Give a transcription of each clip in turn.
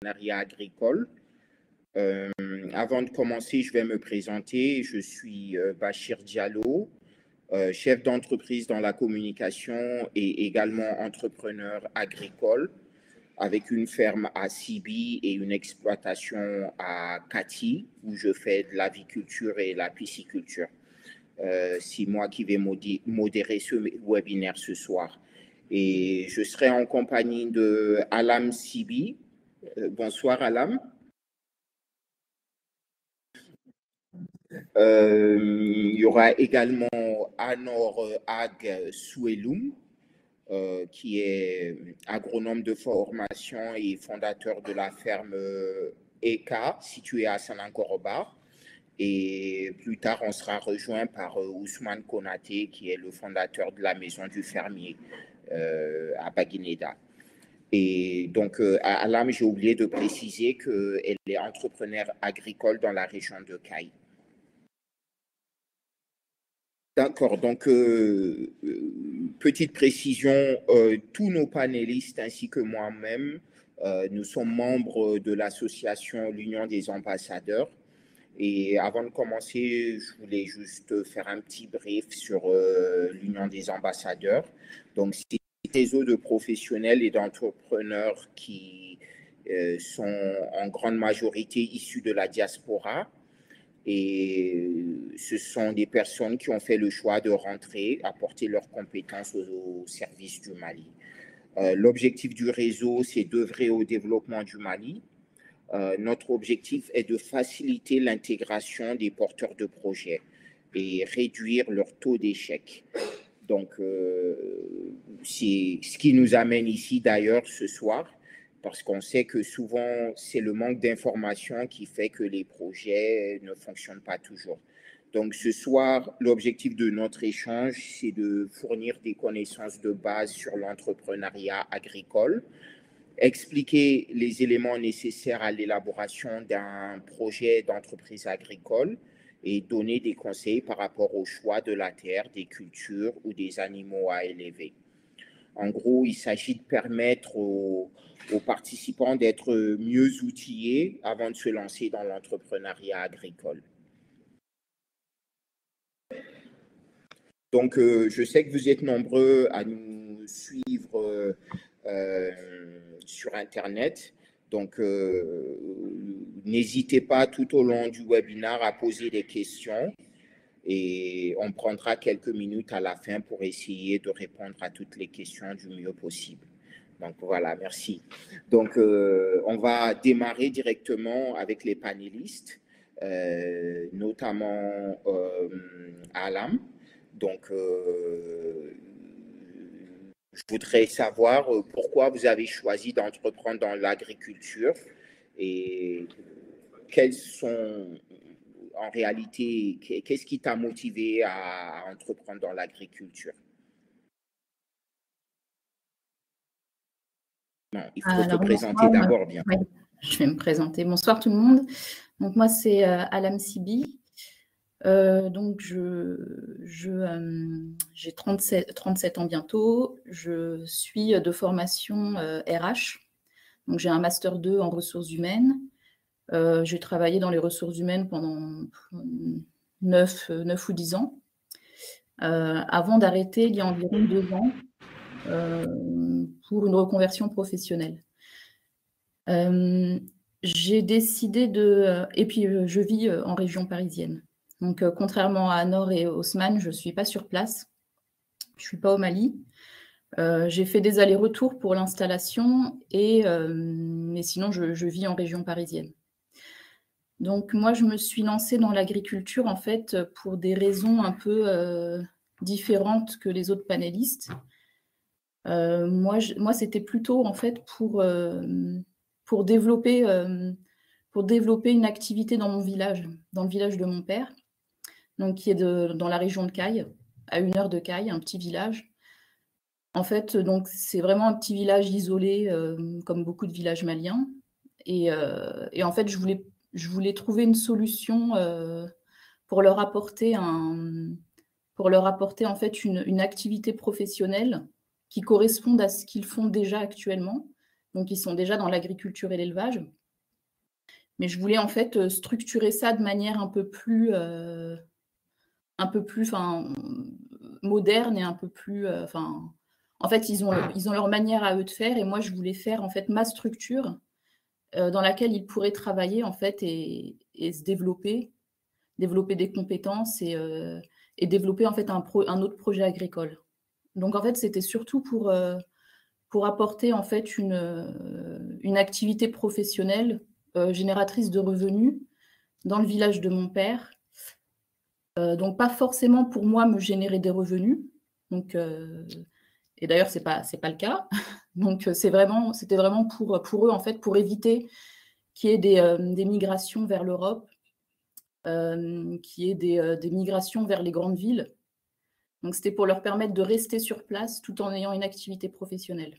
l'entrepreneuriat agricole. Avant de commencer, je vais me présenter. Je suis Bachir Diallo, chef d'entreprise dans la communication et également entrepreneur agricole avec une ferme à Sibi et une exploitation à Kati où je fais de l'aviculture et la pisciculture. C'est moi qui vais modérer ce webinaire ce soir. Et je serai en compagnie de Alam Sibi. Bonsoir Alam. Il y aura également Anor Ag Soueloum, qui est agronome de formation et fondateur de la ferme ECA, située à Sanankoroba. Et plus tard, on sera rejoint par Ousmane Konaté, qui est le fondateur de la Maison du Fermier à Baguineda. Et donc, à Alam, j'ai oublié de préciser qu'elle est entrepreneur agricole dans la région de Caille. D'accord, donc petite précision, tous nos panélistes ainsi que moi-même, nous sommes membres de l'association L'Union des ambassadeurs. Et avant de commencer, je voulais juste faire un petit brief sur l'Union des ambassadeurs. Donc, c'est un réseau de professionnels et d'entrepreneurs qui sont en grande majorité issus de la diaspora. Et ce sont des personnes qui ont fait le choix de rentrer, apporter leurs compétences au service du Mali. L'objectif du réseau, c'est d'œuvrer au développement du Mali. Notre objectif est de faciliter l'intégration des porteurs de projets et réduire leur taux d'échec. Donc, c'est ce qui nous amène ici d'ailleurs ce soir, parce qu'on sait que souvent, c'est le manque d'informations qui fait que les projets ne fonctionnent pas toujours. Donc, ce soir, l'objectif de notre échange, c'est de fournir des connaissances de base sur l'entrepreneuriat agricole, expliquer les éléments nécessaires à l'élaboration d'un projet d'entreprise agricole et donner des conseils par rapport au choix de la terre, des cultures ou des animaux à élever. En gros, il s'agit de permettre aux participants d'être mieux outillés avant de se lancer dans l'entrepreneuriat agricole. Donc, je sais que vous êtes nombreux à nous suivre sur Internet. Donc, n'hésitez pas tout au long du webinaire à poser des questions et on prendra quelques minutes à la fin pour essayer de répondre à toutes les questions du mieux possible. Donc, voilà, merci. Donc, on va démarrer directement avec les panélistes, notamment Alam. Donc, je voudrais savoir pourquoi vous avez choisi d'entreprendre dans l'agriculture et quels sont, en réalité, qu'est-ce qui t'a motivé à entreprendre dans l'agriculture? Non, il faut te présenter d'abord bien. Ouais, je vais me présenter. Bonsoir tout le monde. Donc, moi, c'est Alam Sibi. Donc, j'ai 37 ans bientôt. Je suis de formation RH. Donc, j'ai un Master 2 en ressources humaines. J'ai travaillé dans les ressources humaines pendant 9 ou 10 ans. Avant d'arrêter il y a environ 2 ans pour une reconversion professionnelle. J'ai décidé de... et puis, je vis en région parisienne. Donc, contrairement à Anor et Ousmane, je ne suis pas sur place. Je ne suis pas au Mali. J'ai fait des allers-retours pour l'installation, mais sinon, je vis en région parisienne. Donc, moi, je me suis lancée dans l'agriculture, en fait, pour des raisons un peu différentes que les autres panélistes. Moi, c'était plutôt, en fait, pour développer une activité dans mon village, dans le village de mon père, donc qui est dans la région de Caille, à 1 heure de Caille, un petit village. En fait, donc c'est vraiment un petit village isolé, comme beaucoup de villages maliens. Et en fait, je voulais trouver une solution pour leur apporter en fait une activité professionnelle qui corresponde à ce qu'ils font déjà actuellement. donc ils sont déjà dans l'agriculture et l'élevage. Mais je voulais en fait structurer ça de manière un peu plus moderne et un peu plus. En fait, ils ont leur manière à eux de faire, et moi, je voulais faire en fait ma structure dans laquelle ils pourraient travailler en fait et se développer des compétences et développer en fait un autre projet agricole. Donc en fait, c'était surtout pour apporter en fait une activité professionnelle génératrice de revenus dans le village de mon père. Donc pas forcément pour moi me générer des revenus. Donc, et d'ailleurs, c'est pas le cas. Donc c'était vraiment pour eux en fait, pour éviter qu'il y ait des migrations vers l'Europe, qu'il y ait des migrations vers les grandes villes. Donc c'était pour leur permettre de rester sur place tout en ayant une activité professionnelle.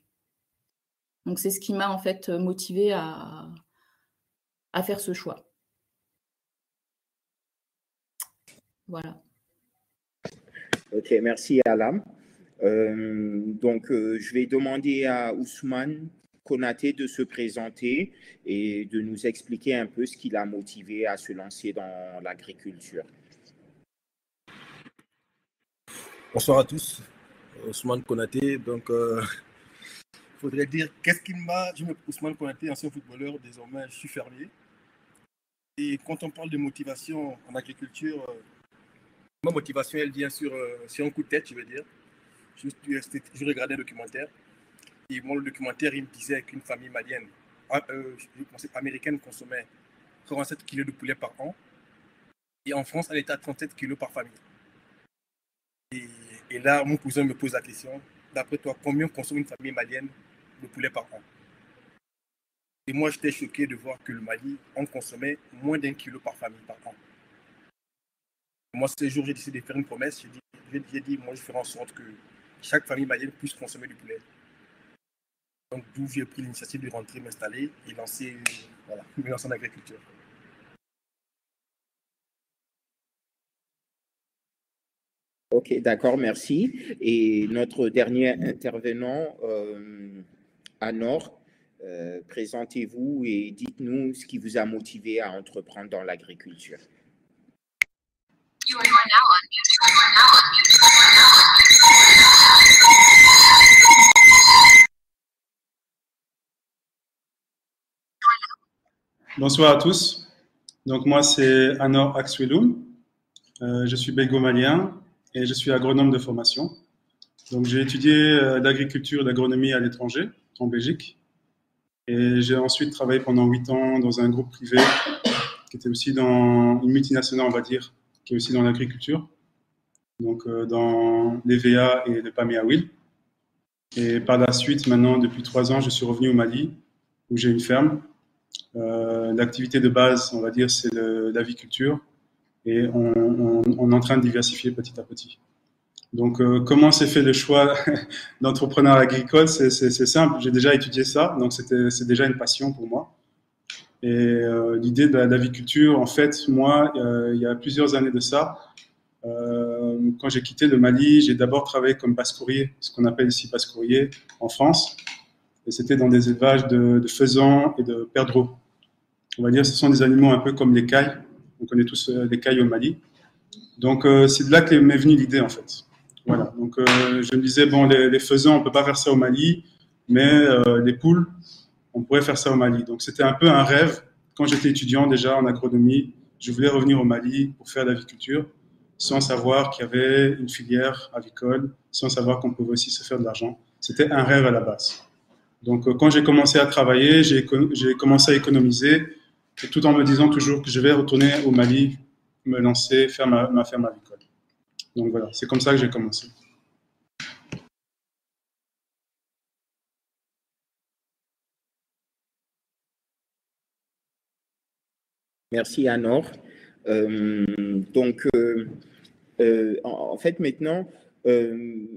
Donc c'est ce qui m'a en fait motivée à faire ce choix. Voilà. Ok, merci Alam. Je vais demander à Ousmane Konaté de se présenter et de nous expliquer un peu ce qui l'a motivé à se lancer dans l'agriculture. Bonsoir à tous, Ousmane Konaté. Donc, il faudrait dire qu'est-ce qui m'a. Je m'appelle Ousmane Konaté, ancien footballeur, désormais je suis fermier. Et quand on parle de motivation en agriculture, ma motivation elle vient sur un coup de tête, je veux dire. Je regardais un documentaire et le documentaire il me disait qu'une famille malienne, américaine, consommait 47 kg de poulet par an et en France elle était à 37 kg par famille. Et là, mon cousin me pose la question, d'après toi, combien consomme une famille malienne de poulet par an? Et moi, j'étais choqué de voir que le Mali, on consommait moins d'1 kilo par famille par an. Moi, ce jour, j'ai décidé de faire une promesse. J'ai dit, moi, je ferai en sorte que chaque famille malienne puisse consommer du poulet. Donc, d'où j'ai pris l'initiative de rentrer, m'installer et lancer en agriculture. Ok, d'accord, merci. Et notre dernier intervenant, Anor, présentez-vous et dites-nous ce qui vous a motivé à entreprendre dans l'agriculture. Bonsoir à tous. Donc moi c'est Anor Axweloum. Je suis belgo-malien et je suis agronome de formation. Donc j'ai étudié l'agriculture et l'agronomie à l'étranger, en Belgique. Et j'ai ensuite travaillé pendant 8 ans dans un groupe privé qui était aussi dans une multinationale, on va dire, qui est aussi dans l'agriculture. Donc dans l'EVA et le PAME à Huil. Et par la suite, maintenant, depuis 3 ans, je suis revenu au Mali, où j'ai une ferme. L'activité de base, on va dire, c'est l'aviculture. Et on est en train de diversifier petit à petit. Donc, comment s'est fait le choix d'entrepreneur agricole? C'est simple, j'ai déjà étudié ça, donc c'est déjà une passion pour moi. Et l'idée de l'aviculture, en fait, moi, il y a plusieurs années de ça, quand j'ai quitté le Mali, j'ai d'abord travaillé comme passe-courrier, ce qu'on appelle ici passe-courrier en France. Et c'était dans des élevages de faisans et de perdreaux. On va dire que ce sont des animaux un peu comme les cailles. On connaît tous les cailles au Mali. Donc, c'est de là que m'est venue l'idée, en fait. Voilà. Donc, je me disais, bon, les faisans, on ne peut pas faire ça au Mali, mais les poules, on pourrait faire ça au Mali. Donc, c'était un peu un rêve. Quand j'étais étudiant déjà en agronomie, je voulais revenir au Mali pour faire de l'aviculture, sans savoir qu'il y avait une filière avicole, sans savoir qu'on pouvait aussi se faire de l'argent. C'était un rêve à la base. Donc, quand j'ai commencé à travailler, j'ai commencé à économiser, et tout en me disant toujours que je vais retourner au Mali, me lancer, faire ma ferme avicole. Donc voilà, c'est comme ça que j'ai commencé. Merci Anor. En fait, maintenant, il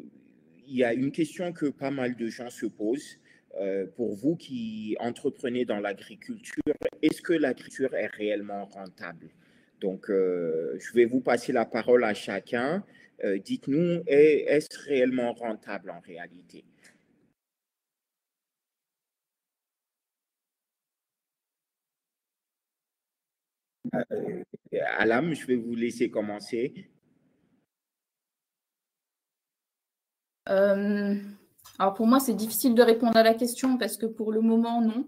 y a une question que pas mal de gens se posent. Pour vous qui entreprenez dans l'agriculture, est-ce que l'agriculture est réellement rentable? Donc, je vais vous passer la parole à chacun. Dites-nous, est-ce réellement rentable en réalité? Alam, je vais vous laisser commencer. Alors pour moi, c'est difficile de répondre à la question parce que pour le moment, non.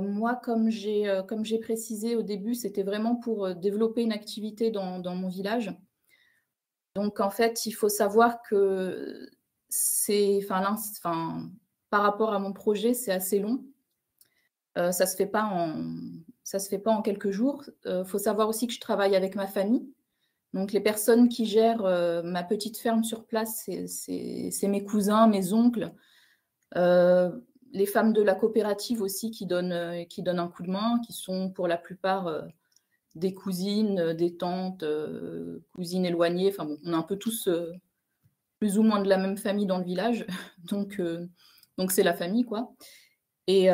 Moi, comme j'ai précisé au début, c'était vraiment pour développer une activité dans mon village. Donc en fait, il faut savoir que par rapport à mon projet, c'est assez long. Ça se fait pas en quelques jours. Faut savoir aussi que je travaille avec ma famille. Donc les personnes qui gèrent ma petite ferme sur place, c'est mes cousins, mes oncles, les femmes de la coopérative aussi qui donnent un coup de main, qui sont pour la plupart des cousines, des tantes, cousines éloignées. Enfin bon, on est un peu tous plus ou moins de la même famille dans le village. Donc c'est la famille, quoi. Et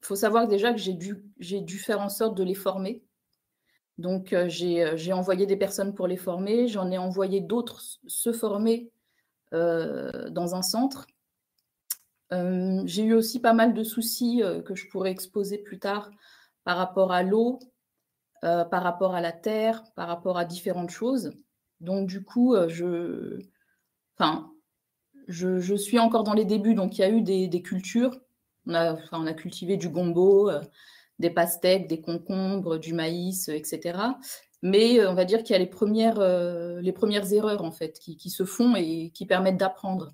faut savoir déjà que j'ai dû faire en sorte de les former. Donc, j'ai envoyé des personnes pour les former. J'en ai envoyé d'autres se former dans un centre. J'ai eu aussi pas mal de soucis que je pourrais exposer plus tard par rapport à l'eau, par rapport à la terre, par rapport à différentes choses. Donc, du coup, je suis encore dans les débuts. Donc, il y a eu des cultures. On a cultivé du gombo, des pastèques, des concombres, du maïs, etc. Mais on va dire qu'il y a les premières erreurs en fait qui se font et qui permettent d'apprendre.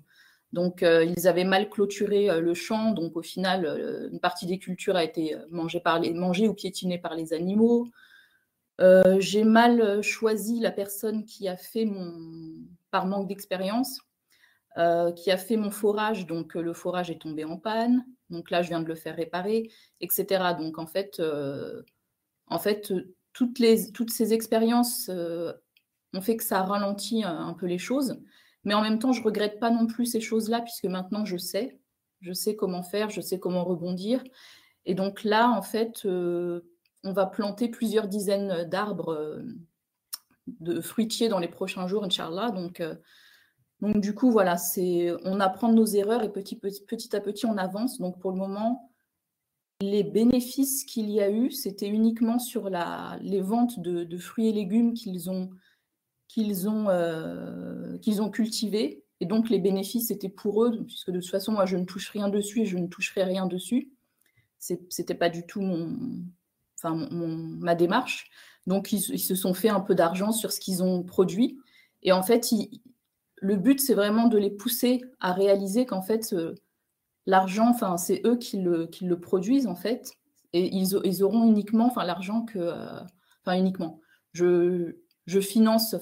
Donc ils avaient mal clôturé le champ, donc au final une partie des cultures a été mangée ou piétinée par les animaux. J'ai mal choisi la personne qui a fait par manque d'expérience, qui a fait mon forage, donc le forage est tombé en panne. Donc là, je viens de le faire réparer, etc. Donc en fait, toutes ces expériences ont fait que ça ralentit un peu les choses. Mais en même temps, je ne regrette pas non plus ces choses-là, puisque maintenant, je sais comment faire, je sais comment rebondir. Et donc là, en fait, on va planter plusieurs dizaines d'arbres de fruitiers dans les prochains jours, Inch'Allah. Donc du coup, voilà, on apprend de nos erreurs et petit à petit, on avance. Donc pour le moment, les bénéfices qu'il y a eu, c'était uniquement sur les ventes de fruits et légumes qu'ils ont cultivés. Et donc les bénéfices étaient pour eux, puisque de toute façon, moi, je ne touche rien dessus et je ne toucherai rien dessus. C'était pas du tout ma démarche. Donc ils se sont fait un peu d'argent sur ce qu'ils ont produit. Et en fait, le but, c'est vraiment de les pousser à réaliser qu'en fait, l'argent, c'est eux qui le produisent, en fait. Et ils auront uniquement l'argent que... uniquement. Je finance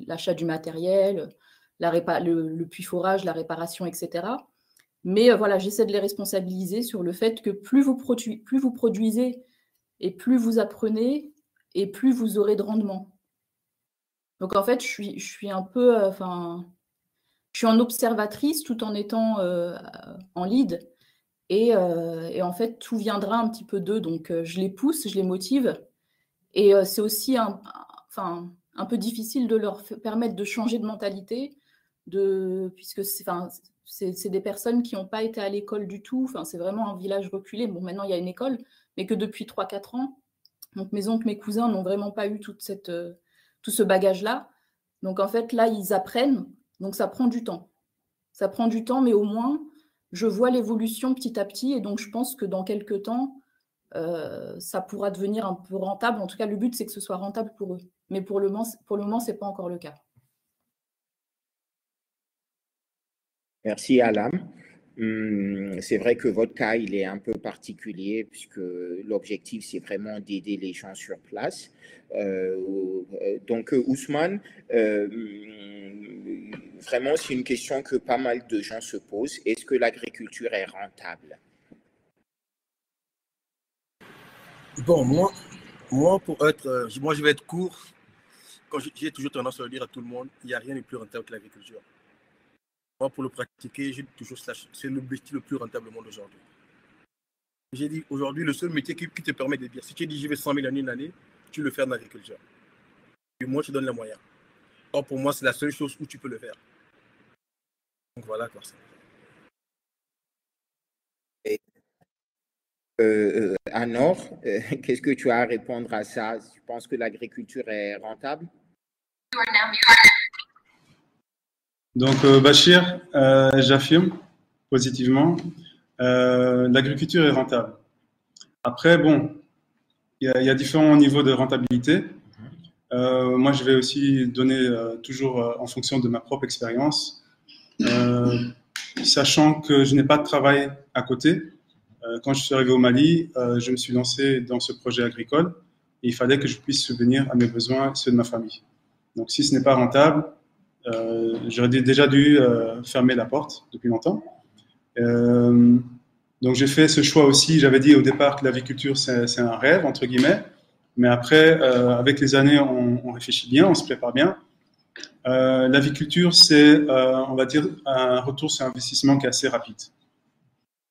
l'achat du matériel, le puits forage, la réparation, etc. Mais voilà, j'essaie de les responsabiliser sur le fait que plus vous produisez et plus vous apprenez et plus vous aurez de rendement. Donc en fait, je suis un peu, je suis en observatrice tout en étant en lead. Et en fait, tout viendra un petit peu d'eux. Donc je les pousse, je les motive. Et c'est aussi un peu difficile de leur permettre de changer de mentalité, puisque c'est des personnes qui n'ont pas été à l'école du tout. C'est vraiment un village reculé. Bon, maintenant, il y a une école, mais que depuis 3-4 ans. Donc mes oncles, mes cousins n'ont vraiment pas eu tout ce bagage-là. Donc en fait, là, ils apprennent. Donc ça prend du temps. Ça prend du temps, mais au moins, je vois l'évolution petit à petit. Et donc je pense que dans quelques temps, ça pourra devenir un peu rentable. En tout cas, le but, c'est que ce soit rentable pour eux. Mais pour le moment, ce n'est pas encore le cas. Merci, Alam. C'est vrai que votre cas, il est un peu particulier puisque l'objectif, c'est vraiment d'aider les gens sur place. Donc, Ousmane, vraiment, c'est une question que pas mal de gens se posent. Est-ce que l'agriculture est rentable? Bon, moi, je vais être court. Quand j'ai toujours tendance à le dire à tout le monde, il n'y a rien de plus rentable que l'agriculture. Moi, pour le pratiquer, j'ai toujours c'est le métier le plus rentable au monde aujourd'hui. J'ai dit, aujourd'hui, le seul métier qui te permet de dire, si tu dis, j'y vais 100 000 une année, tu le fais en agriculture. Et moi, je te donne les moyens. Or, pour moi, c'est la seule chose où tu peux le faire. Donc, voilà, quoi. Anor, qu'est-ce que tu as à répondre à ça? Tu penses que l'agriculture est rentable? Donc, Bachir, j'affirme positivement, l'agriculture est rentable. Après, bon, il y a différents niveaux de rentabilité. Moi, je vais aussi donner toujours en fonction de ma propre expérience, sachant que je n'ai pas de travail à côté. Quand je suis arrivé au Mali, je me suis lancé dans ce projet agricole et il fallait que je puisse subvenir à mes besoins et ceux de ma famille. Donc, si ce n'est pas rentable, j'aurais déjà dû fermer la porte depuis longtemps. Donc, j'ai fait ce choix aussi. J'avais dit au départ que l'aviculture, c'est un rêve, entre guillemets. Mais après, avec les années, on réfléchit bien, on se prépare bien. L'aviculture, c'est, on va dire, un retour sur investissement qui est assez rapide.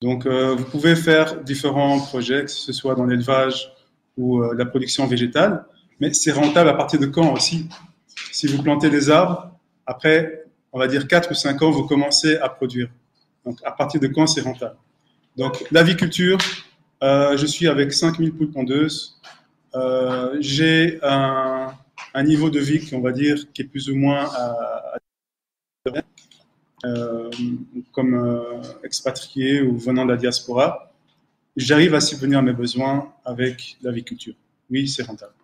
Donc, vous pouvez faire différents projets, que ce soit dans l'élevage ou la production végétale, mais c'est rentable à partir de quand aussi? Si vous plantez des arbres, après, on va dire 4 ou 5 ans, vous commencez à produire. Donc, à partir de quand c'est rentable? Donc, l'aviculture, je suis avec 5000 poules pondeuses. J'ai un niveau de vie qu'on va dire qui est plus ou moins comme expatrié ou venant de la diaspora. J'arrive à subvenir à mes besoins avec l'aviculture. Oui, c'est rentable.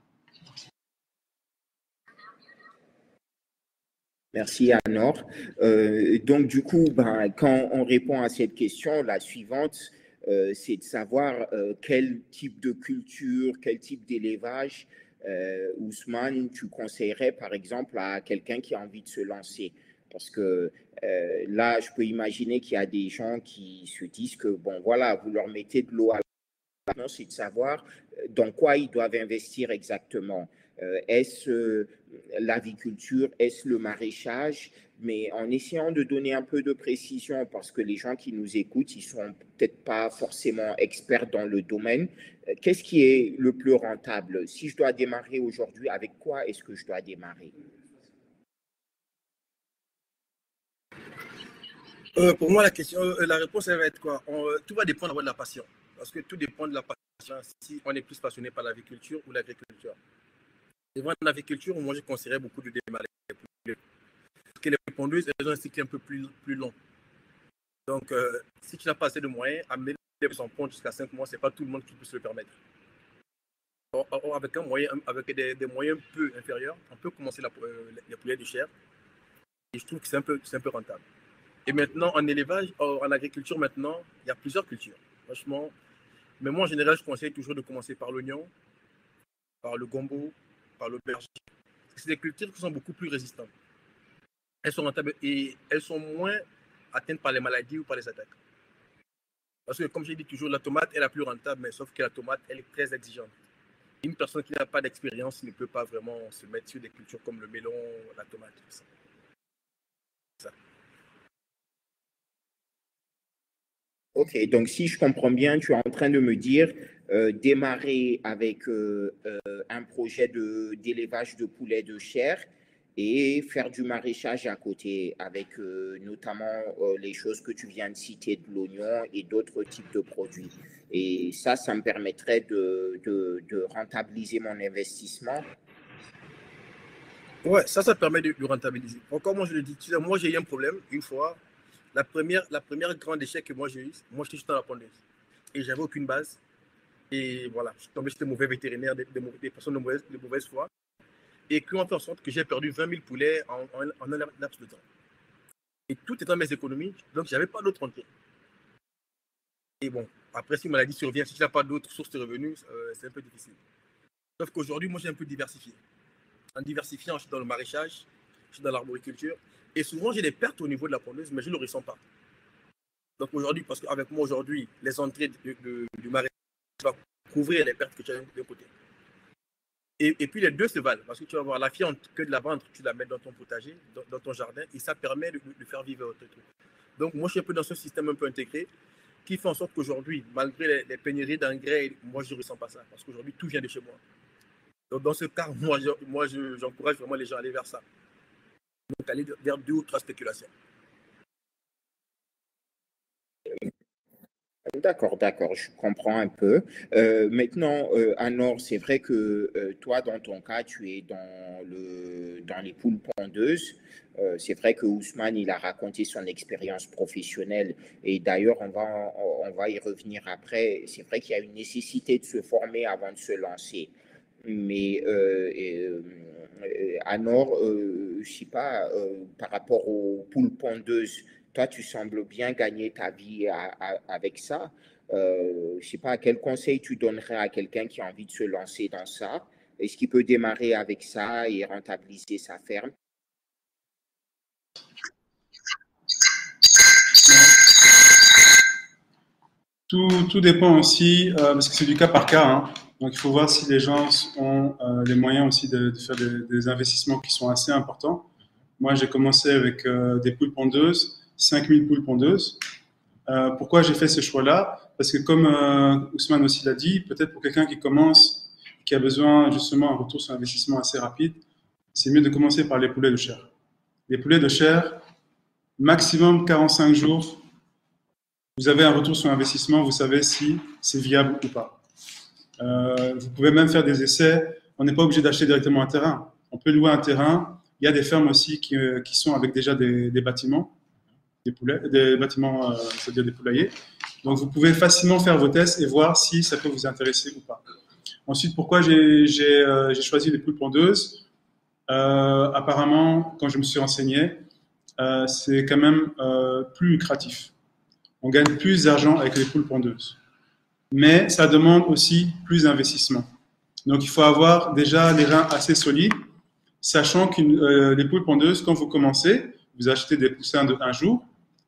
Merci Anor. Donc du coup, quand on répond à cette question, la suivante, c'est de savoir quel type de culture, quel type d'élevage, Ousmane, tu conseillerais par exemple à quelqu'un qui a envie de se lancer. Parce que là, je peux imaginer qu'il y a des gens qui se disent que, bon voilà, vous leur mettez de l'eau à la main, c'est de savoir dans quoi ils doivent investir exactement. Est-ce l'aviculture, est-ce le maraîchage, mais en essayant de donner un peu de précision parce que les gens qui nous écoutent, ils sont peut-être pas forcément experts dans le domaine. Qu'est-ce qui est le plus rentable? Si je dois démarrer aujourd'hui, avec quoi est-ce que je dois démarrer? Pour moi, la réponse, elle va être quoi? Tout va dépendre de la passion. Parce que tout dépend de la passion, si on est plus passionné par l'aviculture ou l'agriculture. Et moi, en aviculture, moi, je conseillerais beaucoup de démarrer. Parce que les pondeuses, elles ont un cycle un peu plus long. Donc, si tu n'as pas assez de moyens, amener les en ponte jusqu'à 5 mois, ce n'est pas tout le monde qui peut se le permettre. Avec des moyens peu inférieurs, on peut commencer les poulets de chair. Et je trouve que c'est un peu rentable. Et maintenant, en élevage, en agriculture, maintenant, il y a plusieurs cultures. Franchement, mais moi, en général, je conseille toujours de commencer par l'oignon, par le gombo, par l'aubergine. C'est des cultures qui sont beaucoup plus résistantes. Elles sont rentables et elles sont moins atteintes par les maladies ou par les attaques. Parce que, comme j'ai dit toujours, la tomate est la plus rentable, mais sauf que la tomate, elle est très exigeante. Une personne qui n'a pas d'expérience ne peut pas vraiment se mettre sur des cultures comme le melon, la tomate, tout ça. Ok, donc si je comprends bien, tu es en train de me dire démarrer avec un projet d'élevage de poulets de chair et faire du maraîchage à côté avec notamment les choses que tu viens de citer, de l'oignon et d'autres types de produits. Et ça me permettrait de rentabiliser mon investissement. Ouais, ça permet de rentabiliser. Encore, moi, je le dis, moi, j'ai eu un problème une fois. La première grande échec que moi j'ai eu, moi j'étais juste dans la pondeuse. Et j'avais aucune base. Et voilà, je suis tombé sur des mauvais vétérinaires, des personnes de mauvaise foi. Et qui ont fait en sorte que j'ai perdu 20 000 poulets en un laps de temps. Et tout étant mes économies, donc j'avais pas d'autre entrée. Et bon, après, si une maladie survient, si tu n'as pas d'autres sources de revenus, c'est un peu difficile. Sauf qu'aujourd'hui, moi j'ai un peu diversifié. En diversifiant, je suis dans le maraîchage, je suis dans l'arboriculture. Et souvent, j'ai des pertes au niveau de la pondeuse, mais je ne le ressens pas. Donc aujourd'hui, parce qu'avec moi aujourd'hui, les entrées du maraîchage vont couvrir les pertes que tu as d'un côté. Et puis les deux se valent, parce que tu vas avoir la fiente que de la vendre, tu la mets dans ton potager, dans ton jardin, et ça permet de faire vivre autre truc. Donc moi, je suis un peu dans ce système un peu intégré, qui fait en sorte qu'aujourd'hui, malgré les pénuries d'engrais, moi, je ne ressens pas ça, parce qu'aujourd'hui, tout vient de chez moi. Donc dans ce cas, moi, j'encourage vraiment les gens à aller vers ça. Donc aller vers 2 ou 3 spéculations. D'accord, d'accord, je comprends un peu. Maintenant, Anor, c'est vrai que toi, dans ton cas, tu es dans les poules pondeuses. C'est vrai que Ousmane, il a raconté son expérience professionnelle et d'ailleurs, on va y revenir après. C'est vrai qu'il y a une nécessité de se former avant de se lancer. Mais Anor, je sais pas, par rapport aux poules pondeuses, toi, tu sembles bien gagner ta vie avec ça. Je sais pas, quel conseil tu donnerais à quelqu'un qui a envie de se lancer dans ça? Est-ce qu'il peut démarrer avec ça et rentabiliser sa ferme? Tout dépend aussi, parce que c'est du cas par cas, hein. Donc il faut voir si les gens ont les moyens aussi de faire des investissements qui sont assez importants. Moi, j'ai commencé avec des poules pondeuses, 5000 poules pondeuses. Pourquoi j'ai fait ce choix-là? Parce que comme Ousmane aussi l'a dit, peut-être pour quelqu'un qui commence, qui a besoin justement d'un retour sur investissement assez rapide, c'est mieux de commencer par les poulets de chair. Les poulets de chair, maximum 45 jours, vous avez un retour sur investissement, vous savez si c'est viable ou pas. Vous pouvez même faire des essais. On n'est pas obligé d'acheter directement un terrain. On peut louer un terrain. Il y a des fermes aussi qui sont avec déjà des bâtiments, des bâtiments, c'est-à-dire des poulaillers. Donc, vous pouvez facilement faire vos tests et voir si ça peut vous intéresser ou pas. Ensuite, pourquoi j'ai choisi les poules pondeuses? Apparemment, quand je me suis renseigné, c'est quand même plus lucratif. On gagne plus d'argent avec les poules pondeuses. Mais ça demande aussi plus d'investissement. Donc, il faut avoir déjà les reins assez solides, sachant que les poules pondeuses, quand vous commencez, vous achetez des poussins de un jour,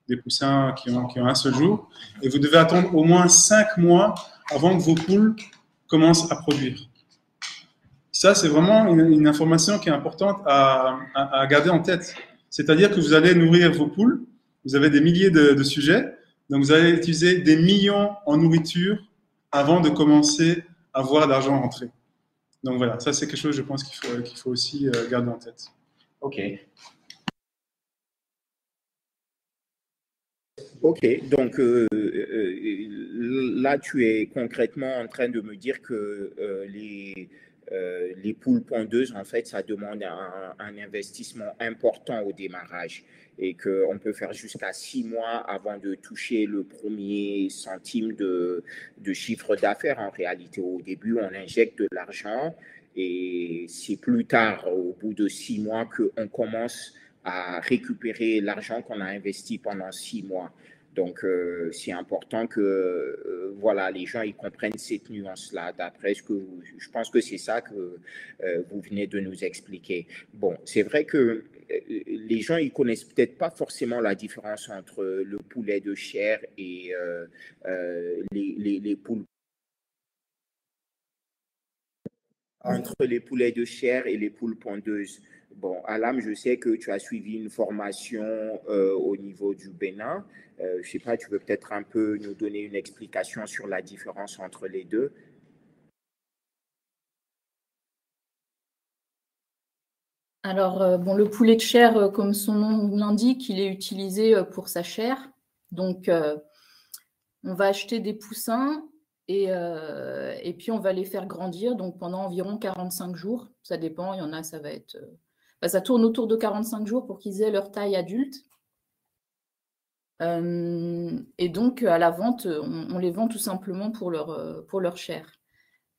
des poussins qui ont un seul jour, et vous devez attendre au moins 5 mois avant que vos poules commencent à produire. Ça, c'est vraiment une information qui est importante à garder en tête. C'est-à-dire que vous allez nourrir vos poules, vous avez des milliers de sujets, donc vous allez utiliser des millions en nourriture avant de commencer à voir l'argent rentrer. Donc voilà, ça c'est quelque chose, je pense, qu'il faut aussi garder en tête. Ok. Ok, donc là, tu es concrètement en train de me dire que les poules pondeuses, en fait, ça demande un investissement important au démarrage et qu'on peut faire jusqu'à 6 mois avant de toucher le premier centime de chiffre d'affaires. En réalité, au début, on injecte de l'argent et c'est plus tard, au bout de 6 mois, qu'on commence à récupérer l'argent qu'on a investi pendant 6 mois. Donc, c'est important que voilà, les gens ils comprennent cette nuance-là. D'après ce que je pense que c'est ça que vous venez de nous expliquer. Bon, c'est vrai que les gens ils connaissent peut-être pas forcément la différence entre le poulet de chair et les poules. Entre les poulets de chair et les poules pondeuses. Bon, Alam, je sais que tu as suivi une formation au niveau du Bénin. Je ne sais pas, tu veux peut-être un peu nous donner une explication sur la différence entre les deux? Alors, bon, le poulet de chair, comme son nom l'indique, il est utilisé pour sa chair. Donc, on va acheter des poussins et puis on va les faire grandir donc pendant environ 45 jours. Ça dépend, il y en a, ça va être. Ça tourne autour de 45 jours pour qu'ils aient leur taille adulte. Et donc, à la vente, on les vend tout simplement pour leur chair.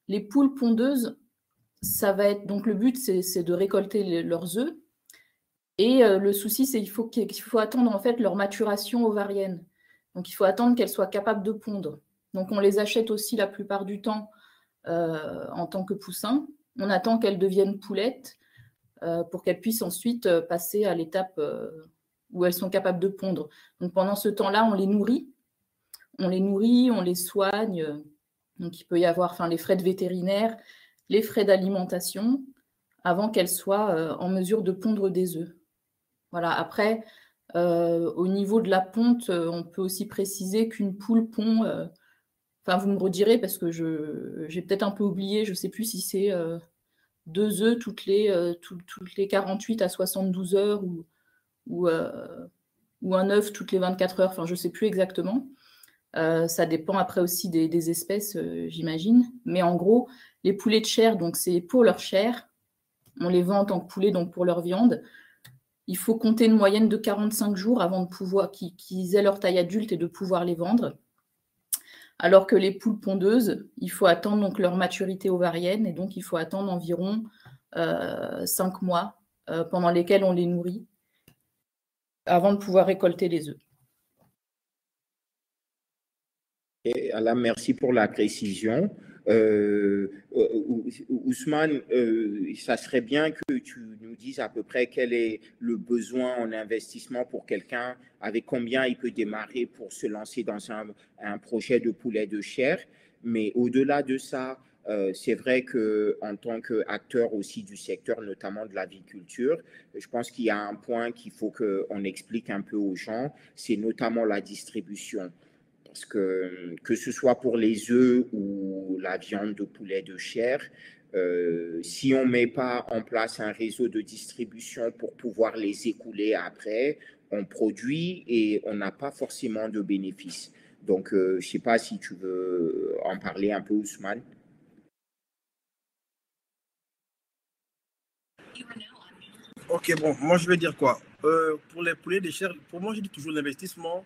Les poules pondeuses, ça va être. Donc, le but, c'est de récolter leurs œufs. Et le souci, c'est qu'il faut attendre en fait leur maturation ovarienne. Donc, il faut attendre qu'elles soient capables de pondre. Donc, on les achète aussi la plupart du temps en tant que poussins. On attend qu'elles deviennent poulettes pour qu'elles puissent ensuite passer à l'étape où elles sont capables de pondre. Donc, pendant ce temps-là, on les nourrit, on les soigne. Donc, il peut y avoir les frais de vétérinaire, les frais d'alimentation, avant qu'elles soient en mesure de pondre des œufs. Voilà. Après, au niveau de la ponte, on peut aussi préciser qu'une poule pond, vous me redirez parce que j'ai peut-être un peu oublié, je ne sais plus si c'est 2 œufs toutes les 48 à 72 heures ou un œuf toutes les 24 heures, je ne sais plus exactement. Ça dépend après aussi des espèces, j'imagine. Mais en gros, les poulets de chair, donc c'est pour leur chair. On les vend en tant que poulet, donc pour leur viande. Il faut compter une moyenne de 45 jours avant de pouvoir qu'ils aient leur taille adulte et de pouvoir les vendre. Alors que les poules pondeuses, il faut attendre donc leur maturité ovarienne et donc il faut attendre environ 5 mois pendant lesquels on les nourrit avant de pouvoir récolter les œufs. Et Alain, merci pour la précision. Ousmane, ça serait bien que tu nous dises à peu près quel est le besoin en investissement pour quelqu'un, avec combien il peut démarrer pour se lancer dans un projet de poulet de chair. Mais au-delà de ça, c'est vrai qu'en tant qu'acteur aussi du secteur, notamment de l'aviculture, je pense qu'il y a un point qu'il faut qu'on explique un peu aux gens, c'est notamment la distribution. Parce que ce soit pour les œufs ou la viande de poulet de chair, si on ne met pas en place un réseau de distribution pour pouvoir les écouler après, on produit et on n'a pas forcément de bénéfices. Donc, je ne sais pas si tu veux en parler un peu, Ousmane. Ok, bon, moi je vais dire quoi? Pour les poulets de chair, pour moi je dis toujours l'investissement.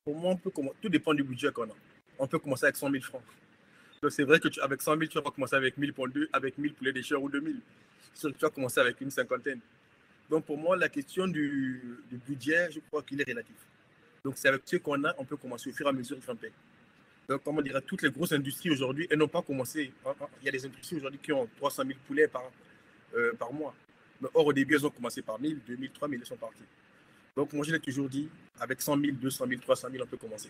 Pour moi, tout dépend du budget qu'on a. On peut commencer avec 100 000 francs. Donc c'est vrai qu'avec 100 000, tu vas pas commencer avec 1000 avec 1000 poulets de chair ou 2000. C'est sûr que tu vas commencer avec une cinquantaine. Donc pour moi, la question du budget, je crois qu'il est relatif. Donc c'est avec ce qu'on a, on peut commencer au fur et à mesure de grimper. Donc comme on dirait, toutes les grosses industries aujourd'hui, elles n'ont pas commencé. Il y a des industries aujourd'hui qui ont 300 000 poulets par mois. Mais or, au début, elles ont commencé par 1000, 2000, 3000, elles sont parties. Donc moi, je l'ai toujours dit, avec 100 000, 200 000, 300 000, on peut commencer.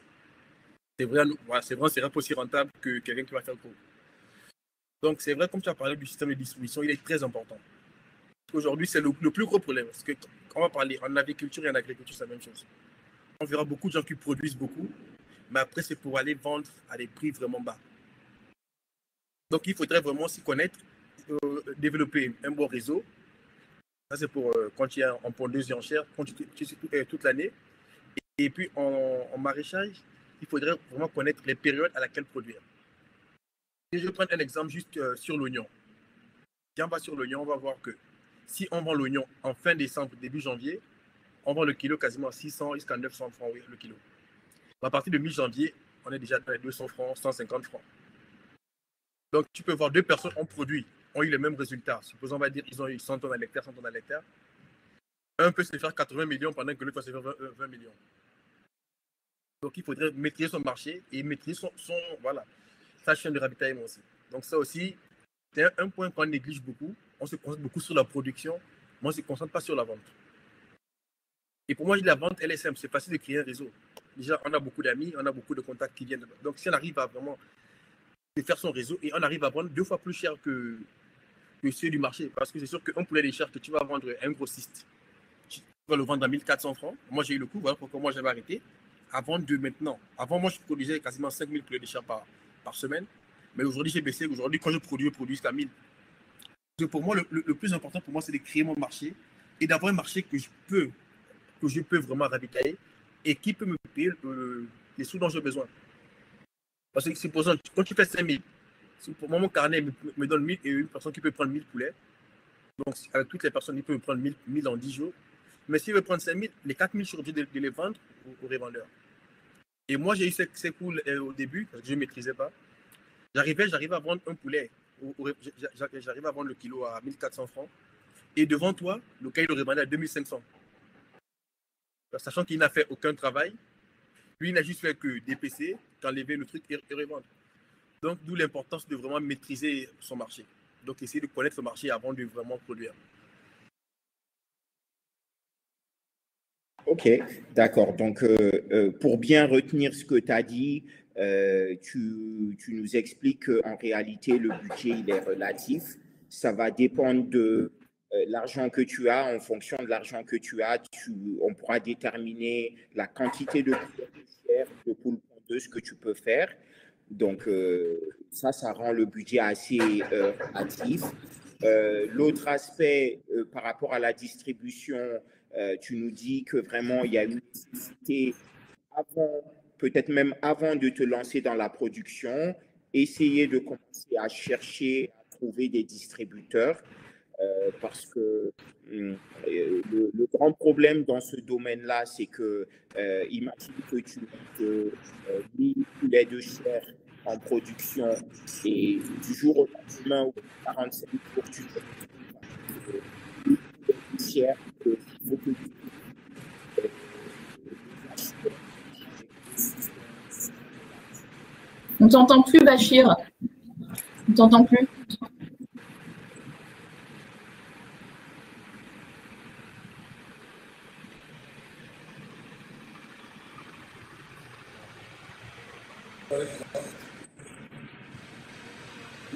C'est vrai, c'est pas aussi rentable que quelqu'un qui va faire le cours. Donc c'est vrai, comme tu as parlé du système de distribution, il est très important. Aujourd'hui, c'est le plus gros problème. Parce que quand on va parler en aviculture et en agriculture, c'est la même chose. On verra beaucoup de gens qui produisent beaucoup, mais après, c'est pour aller vendre à des prix vraiment bas. Donc il faudrait vraiment s'y connaître, développer un bon réseau. Ça, c'est pour quand tu es en pondeuse et en chair, quand tu toute l'année. Et puis en maraîchage, il faudrait vraiment connaître les périodes à laquelle produire. Et je vais prendre un exemple juste sur l'oignon. Si on va sur l'oignon, on va voir que si on vend l'oignon en fin décembre, début janvier, on vend le kilo quasiment à 600 jusqu'à 900 francs le kilo. À partir de mi-janvier, on est déjà à 200 francs, 150 francs. Donc, tu peux voir deux personnes ont produit, ont eu les mêmes résultats. Supposons, on va dire, ils ont eu 100 tonnes à l'hectare, 100 tonnes à l'hectare. Un peut se faire 80 millions pendant que l'autre va se faire 20 millions. Donc, il faudrait maîtriser son marché et maîtriser sa chaîne de ravitaillement aussi. Donc, ça aussi, c'est un point qu'on néglige beaucoup. On se concentre beaucoup sur la production, mais on ne se concentre pas sur la vente. Et pour moi, la vente, elle est simple. C'est facile de créer un réseau. Déjà, on a beaucoup d'amis, on a beaucoup de contacts qui viennent. Donc, si on arrive à vraiment faire son réseau et on arrive à vendre 2 fois plus cher que ceux du marché, parce que c'est sûr qu'un poulet de chair que tu vas vendre un grossiste, tu vas le vendre à 1400 francs. Moi, j'ai eu le coup, voilà pourquoi moi, j'avais arrêté. Avant de maintenant. Avant, moi, je produisais quasiment 5000 poulets de chair par semaine. Mais aujourd'hui, j'ai baissé. Aujourd'hui, quand je produis jusqu'à 1000. Donc, pour moi, le plus important pour moi, c'est de créer mon marché et d'avoir un marché que je peux vraiment ravitailler et qui peut me payer les sous dont j'ai besoin. Parce que supposons, quand tu fais 5000, pour moi, mon carnet me donne 1000 et une personne qui peut prendre 1000 poulets. Donc, avec toutes les personnes, il peut me prendre 1000 en 10 jours. Mais s'il veut prendre 5000, les 4000, je suis obligé de les vendre aux revendeurs. Et moi, j'ai eu ces coûts au début, parce que je ne maîtrisais pas. J'arrivais à vendre un poulet. J'arrivais à vendre le kilo à 1400 francs. Et devant toi, le cas, il le revendait à 2500. Sachant qu'il n'a fait aucun travail. Lui, il n'a juste fait que DPC, enlever le truc et revendre. Donc, d'où l'importance de vraiment maîtriser son marché. Donc, essayer de connaître le marché avant de vraiment produire. Ok, d'accord. Donc, pour bien retenir ce que tu as dit, tu nous expliques qu'en réalité, le budget, il est relatif. Ça va dépendre de l'argent que tu as. En fonction de l'argent que tu as, on pourra déterminer la quantité de poules pondeuses que tu peux faire. Donc, ça rend le budget assez relatif. L'autre aspect par rapport à la distribution, tu nous dis que vraiment il y a une nécessité avant peut-être même avant de te lancer dans la production, essayer de commencer à chercher, à trouver des distributeurs parce que le grand problème dans ce domaine-là, c'est que imagine que tu mets 1000 poulets de chair en production et du jour au lendemain, ou 45 jours, tu te retrouves avec de chair, il faut que tu On t'entend plus, Bachir. On t'entend plus.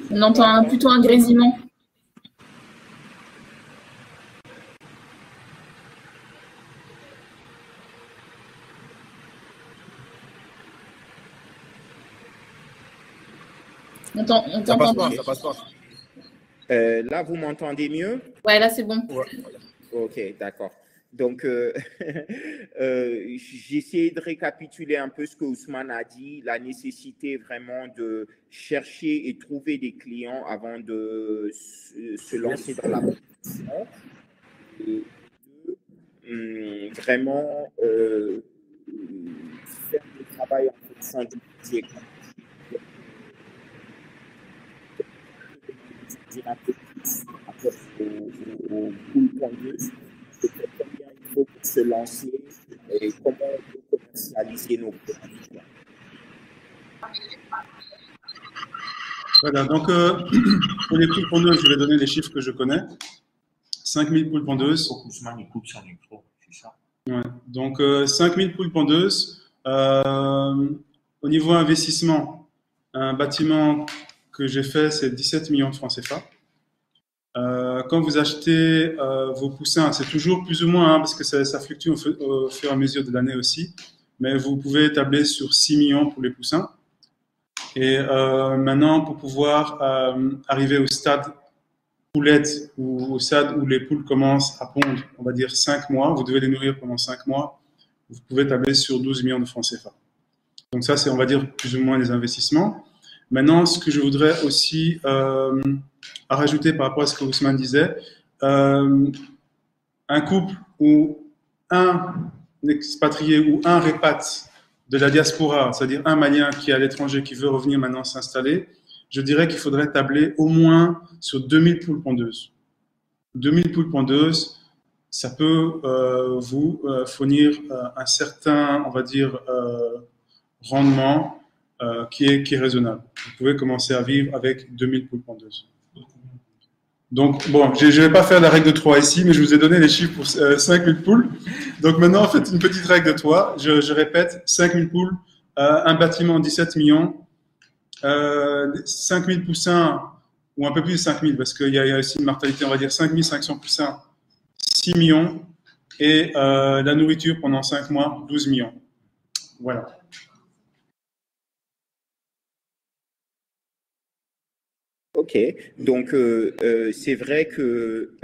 On entend plutôt un grésillement. On Ça passe pas, ça passe pas. Là, vous m'entendez mieux? Ouais, là, c'est bon. Ouais. Ok, d'accord. Donc, j'essaie de récapituler un peu ce que Ousmane a dit, la nécessité vraiment de chercher et trouver des clients avant de se lancer dans la production. Et vraiment faire le travail en fonction du budget. Un peu plus au poules pondeuses, combien il faut pour se lancer et comment on peut commercialiser nos produits. Voilà, donc pour les poules pondeuses, je vais donner les chiffres que je connais. 5000 poules pondeuses. Ousmane, il coupe son micro, c'est ça. Ouais. Donc 5000 poules pondeuses. Au niveau investissement, un bâtiment que j'ai fait, c'est 17 millions de francs CFA. Quand vous achetez vos poussins, c'est toujours plus ou moins, hein, parce que ça fluctue au fur et à mesure de l'année aussi, mais vous pouvez tabler sur 6 millions pour les poussins. Et maintenant, pour pouvoir arriver au stade poulette, ou au stade où les poules commencent à pondre, on va dire 5 mois, vous devez les nourrir pendant 5 mois, vous pouvez tabler sur 12 millions de francs CFA. Donc ça, c'est, on va dire, plus ou moins les investissements. Maintenant, ce que je voudrais aussi à rajouter par rapport à ce que Ousmane disait, un couple ou un expatrié ou un répat de la diaspora, c'est-à-dire un Malien qui est à l'étranger, qui veut revenir maintenant s'installer, je dirais qu'il faudrait tabler au moins sur 2000 poules pondeuses. 2000 poules pondeuses, ça peut vous fournir un certain, on va dire, rendement qui est raisonnable. Vous pouvez commencer à vivre avec 2000 poules pondeuses. Donc, bon, je ne vais pas faire la règle de 3 ici, mais je vous ai donné les chiffres pour 5000 poules. Donc maintenant, faites une petite règle de 3. Je répète, 5000 poules, un bâtiment 17 millions, 5000 poussins, ou un peu plus de 5000, parce qu'il y a aussi une mortalité, on va dire 5500 poussins, 6 millions, et la nourriture pendant 5 mois, 12 millions. Voilà. Ok, donc c'est vrai que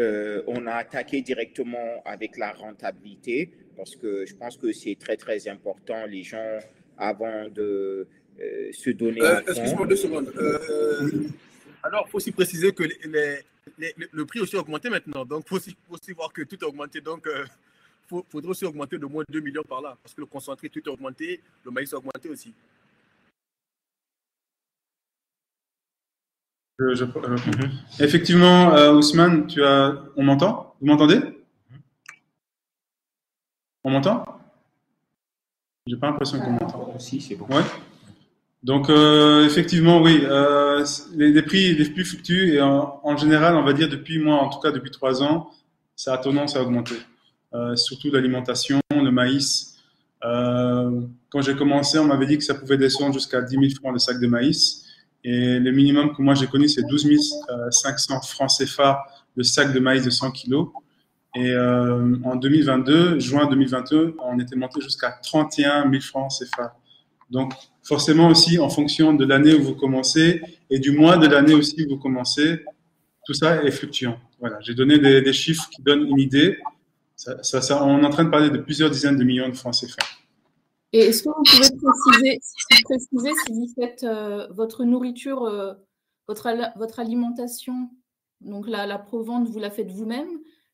on a attaqué directement avec la rentabilité parce que je pense que c'est très très important les gens avant de se donner à fond. Excuse-moi 2 secondes. Alors, il faut aussi préciser que le prix aussi a augmenté maintenant. Donc, il faut aussi voir que tout a augmenté. Donc, il faudrait aussi augmenter de moins de 2 millions par là. Parce que le concentré, tout a augmenté. Le maïs a augmenté aussi. Effectivement, Ousmane, on m'entend? Vous m'entendez? On m'entend? J'ai pas l'impression qu'on m'entend. Si, c'est bon. Ouais. Donc, effectivement, oui, les prix fluctuent et en général, on va dire en tout cas depuis 3 ans, ça a tendance à augmenter. Surtout l'alimentation, le maïs. Quand j'ai commencé, on m'avait dit que ça pouvait descendre jusqu'à 10 000 francs le sac de maïs. Et le minimum que moi j'ai connu, c'est 12 500 francs CFA le sac de maïs de 100 kilos. Et en 2022, juin 2022, on était monté jusqu'à 31 000 francs CFA. Donc, forcément aussi, en fonction de l'année où vous commencez et du mois de l'année aussi où vous commencez, tout ça est fluctuant. Voilà, j'ai donné des chiffres qui donnent une idée. On est en train de parler de plusieurs dizaines de millions de francs CFA. Et est-ce que vous pouvez préciser si vous faites votre nourriture, votre alimentation, donc la provente, vous la faites vous-même,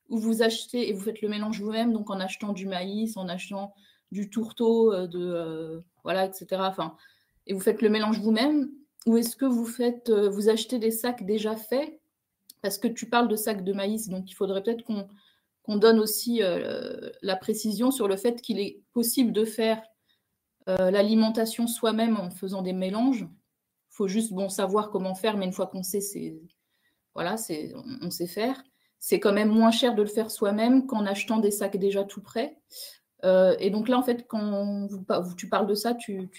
ou vous achetez et vous faites le mélange vous-même, donc en achetant du maïs, en achetant du tourteau, voilà, etc. Enfin, et vous faites le mélange vous-même, ou est-ce que vous achetez des sacs déjà faits? Parce que tu parles de sacs de maïs, donc il faudrait peut-être qu'on donne aussi la précision sur le fait qu'il est possible de faire l'alimentation soi-même en faisant des mélanges. Il faut juste savoir comment faire, mais une fois qu'on sait, voilà, on sait faire. C'est quand même moins cher de le faire soi-même qu'en achetant des sacs déjà tout prêts. Et donc là, en fait, quand tu parles de ça, tu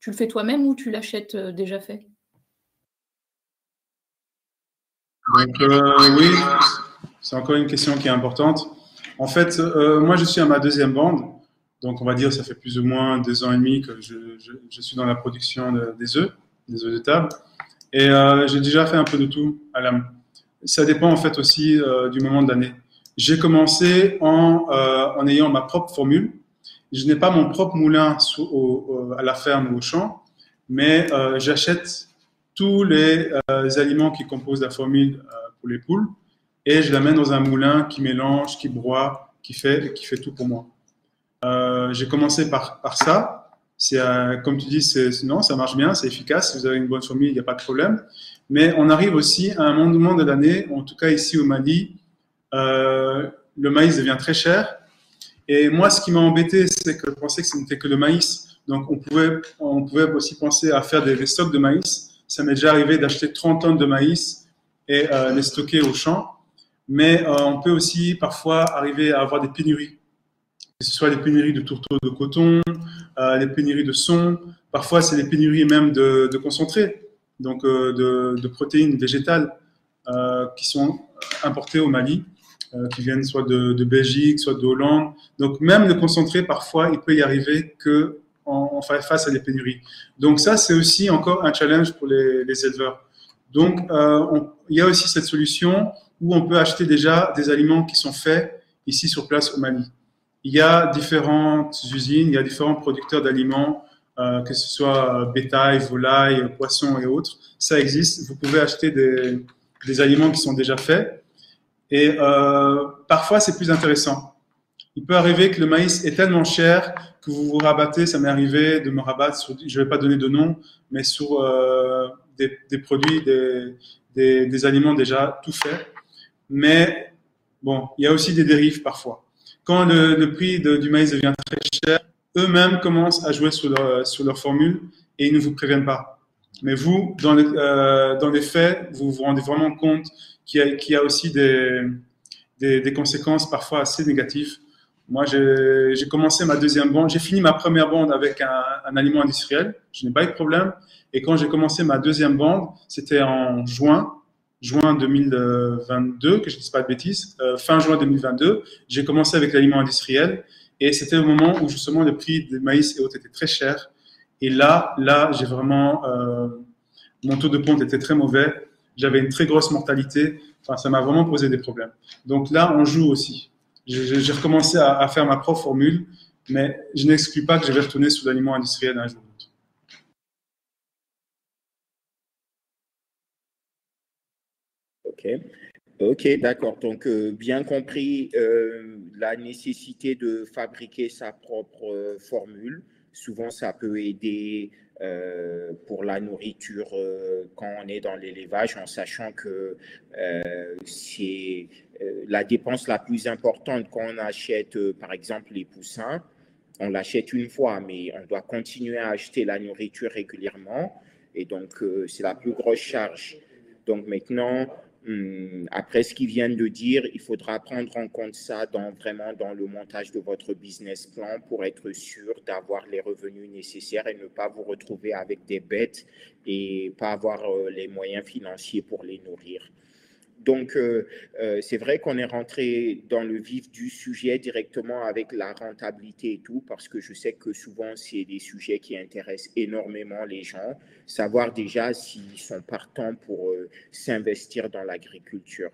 le fais toi-même ou tu l'achètes déjà fait? Donc, oui, c'est encore une question qui est importante. En fait, moi, je suis à ma deuxième bande. Donc, on va dire, ça fait plus ou moins 2 ans et demi que je suis dans la production des œufs de table. Et j'ai déjà fait un peu de tout à l'âme. Ça dépend en fait aussi du moment de l'année. J'ai commencé en ayant ma propre formule. Je n'ai pas mon propre moulin à la ferme ou au champ, mais j'achète tous les aliments qui composent la formule pour les poules et je la mets dans un moulin qui mélange, qui broie, qui fait tout pour moi. J'ai commencé par ça. Comme tu dis, non, ça marche bien, c'est efficace. Si vous avez une bonne formule, il n'y a pas de problème. Mais on arrive aussi à un moment de l'année, en tout cas ici au Mali, le maïs devient très cher. Et moi, ce qui m'a embêté, c'est que je pensais que ce n'était que le maïs. Donc, on pouvait aussi penser à faire des stocks de maïs. Ça m'est déjà arrivé d'acheter 30 tonnes de maïs et les stocker au champ. Mais on peut aussi parfois arriver à avoir des pénuries. Que ce soit les pénuries de tourteaux de coton, les pénuries de son. Parfois, c'est les pénuries même de concentrés, donc de protéines végétales qui sont importées au Mali, qui viennent soit de Belgique, soit de Hollande. Donc, même le concentré, parfois, il peut y arriver qu'on fasse face à des pénuries. Donc, ça, c'est aussi encore un challenge pour les éleveurs. Donc, il y a aussi cette solution où on peut acheter déjà des aliments qui sont faits ici sur place au Mali. Il y a différentes usines, il y a différents producteurs d'aliments, que ce soit bétail, volaille, poisson et autres. Ça existe. Vous pouvez acheter des aliments qui sont déjà faits. Et parfois, c'est plus intéressant. Il peut arriver que le maïs est tellement cher que vous vous rabattez. Ça m'est arrivé de me rabattre sur, je ne vais pas donner de nom, mais sur des produits, des aliments déjà tout faits. Mais bon, il y a aussi des dérives parfois. Quand le prix du maïs devient très cher, eux-mêmes commencent à jouer sur leur formule et ils ne vous préviennent pas. Mais vous, dans les faits, vous vous rendez vraiment compte qu'il y a aussi des conséquences parfois assez négatives. Moi, j'ai commencé ma deuxième bande, j'ai fini ma première bande avec un aliment industriel, je n'ai pas eu de problème. Et quand j'ai commencé ma deuxième bande, c'était en juin 2022, que je ne dise pas de bêtises, fin juin 2022, j'ai commencé avec l'aliment industriel et c'était le moment où justement le prix des maïs et autres était très cher. Et là, j'ai vraiment, mon taux de ponte était très mauvais, j'avais une très grosse mortalité, enfin, ça m'a vraiment posé des problèmes. Donc là, on joue aussi. J'ai recommencé à faire ma propre formule, mais je n'exclus pas que je vais retourner sous l'aliment industriel un jour. Ok, d'accord. Donc, bien compris, la nécessité de fabriquer sa propre formule. Souvent, ça peut aider pour la nourriture quand on est dans l'élevage, en sachant que c'est la dépense la plus importante quand on achète, par exemple, les poussins. On l'achète une fois, mais on doit continuer à acheter la nourriture régulièrement. Et donc, c'est la plus grosse charge. Donc maintenant, après ce qu'ils viennent de dire, il faudra prendre en compte ça vraiment dans le montage de votre business plan pour être sûr d'avoir les revenus nécessaires et ne pas vous retrouver avec des bêtes et pas avoir les moyens financiers pour les nourrir. Donc, c'est vrai qu'on est rentré dans le vif du sujet directement avec la rentabilité et tout, parce que je sais que souvent, c'est des sujets qui intéressent énormément les gens. Savoir déjà s'ils sont partants pour s'investir dans l'agriculture.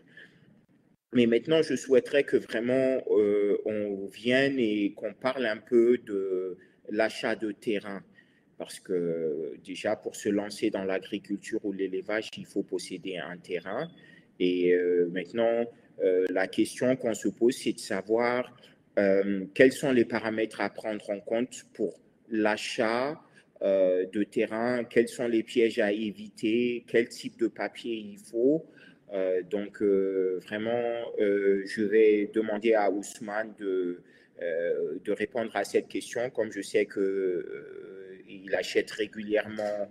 Mais maintenant, je souhaiterais que vraiment on vienne et qu'on parle un peu l'achat de terrain? Parce que déjà, pour se lancer dans l'agriculture ou l'élevage, il faut posséder un terrain. Et maintenant, la question qu'on se pose, c'est de savoir quels sont les paramètres à prendre en compte pour l'achat de terrain, quels sont les pièges à éviter, quel type de papier il faut. Donc, vraiment, je vais demander à Ousmane de répondre à cette question, comme je sais qu'il achète régulièrement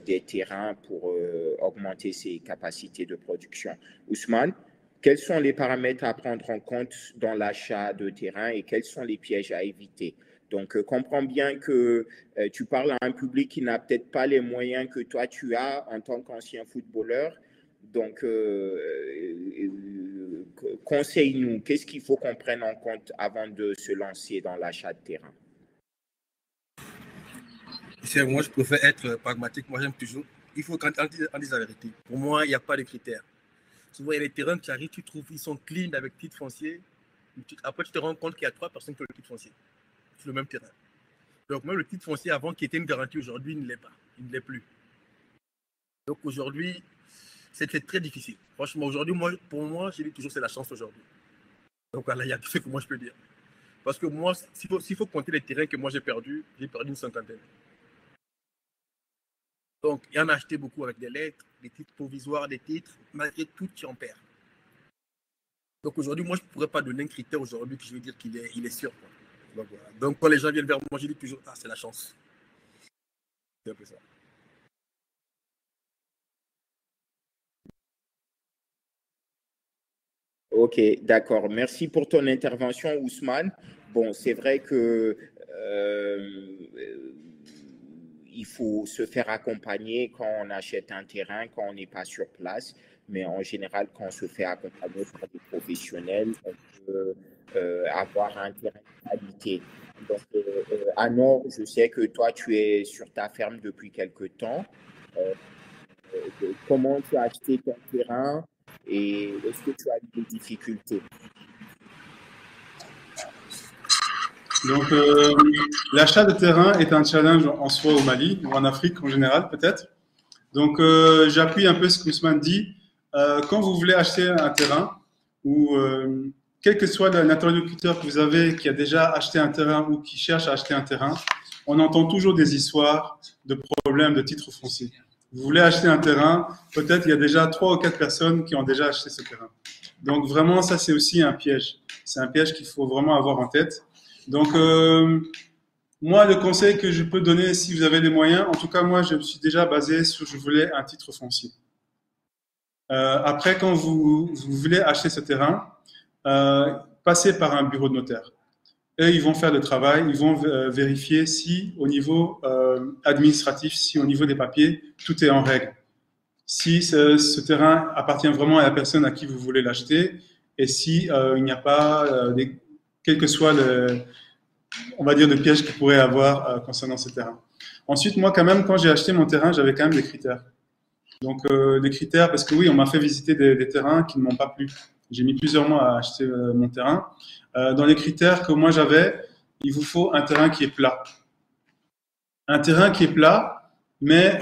des terrains pour augmenter ses capacités de production. Ousmane, quels sont les paramètres à prendre en compte dans l'achat de terrain et quels sont les pièges à éviter? Donc, comprends bien que tu parles à un public qui n'a peut-être pas les moyens que toi tu as en tant qu'ancien footballeur. Donc, conseille-nous, qu'est-ce qu'il faut qu'on prenne en compte avant de se lancer dans l'achat de terrain? Moi, je préfère être pragmatique. Moi, j'aime toujours. Il faut qu'on dise la vérité. Pour moi, il n'y a pas de critères. Souvent, il y a des terrains que tu arrives, tu trouves, ils sont clean avec titre foncier. Après, tu te rends compte qu'il y a 3 personnes qui ont le titre foncier sur le même terrain. Donc, même le titre foncier avant qui était une garantie, aujourd'hui, il ne l'est pas. Il ne l'est plus. Donc, aujourd'hui, c'est très difficile. Franchement, aujourd'hui, pour moi, je dis toujours c'est la chance aujourd'hui. Donc, voilà, il y a tout ce que moi je peux dire. Parce que moi, s'il faut compter les terrains que moi j'ai perdu une cinquantaine. Donc, il y en a acheté beaucoup avec des lettres, des titres provisoires, des titres, malgré tout, tu en perds. Donc, aujourd'hui, moi, je ne pourrais pas donner un critère aujourd'hui que je veux dire qu'il est sûr. Quoi. Donc, voilà. Donc, quand les gens viennent vers moi, je dis toujours, c'est la chance. C'est un peu ça. Ok, d'accord. Merci pour ton intervention, Ousmane. Bon, c'est vrai que il faut se faire accompagner quand on achète un terrain, quand on n'est pas sur place. Mais en général, quand on se fait accompagner par des professionnels, on peut avoir un terrain de qualité. Donc, Anor, je sais que toi, tu es sur ta ferme depuis quelque temps. Comment tu as acheté ton terrain et est-ce que tu as eu des difficultés? Donc, l'achat de terrain est un challenge en soi au Mali ou en Afrique en général, peut-être. Donc, j'appuie un peu ce que Ousmane dit. Quand vous voulez acheter un terrain, ou quel que soit l'interlocuteur que vous avez qui a déjà acheté un terrain ou qui cherche à acheter un terrain, on entend toujours des histoires de problèmes de titres fonciers. Vous voulez acheter un terrain, peut-être il y a déjà 3 ou 4 personnes qui ont déjà acheté ce terrain. Donc, vraiment, ça, c'est aussi un piège. C'est un piège qu'il faut vraiment avoir en tête. Donc, moi, le conseil que je peux donner, si vous avez les moyens, en tout cas, moi, je me suis déjà basé sur je voulais un titre foncier. Après, quand vous voulez acheter ce terrain, passez par un bureau de notaire. Eux, ils vont faire le travail, ils vont vérifier si, au niveau administratif, si au niveau des papiers, tout est en règle. Si ce terrain appartient vraiment à la personne à qui vous voulez l'acheter et si il n'y a pas quel que soit on va dire, le piège qu'il pourrait avoir concernant ce terrain. Ensuite, moi, quand même, quand j'ai acheté mon terrain, j'avais quand même des critères. Donc, des critères, parce que oui, on m'a fait visiter des terrains qui ne m'ont pas plu. J'ai mis plusieurs mois à acheter mon terrain. Dans les critères que moi j'avais, il vous faut un terrain qui est plat. Un terrain qui est plat, mais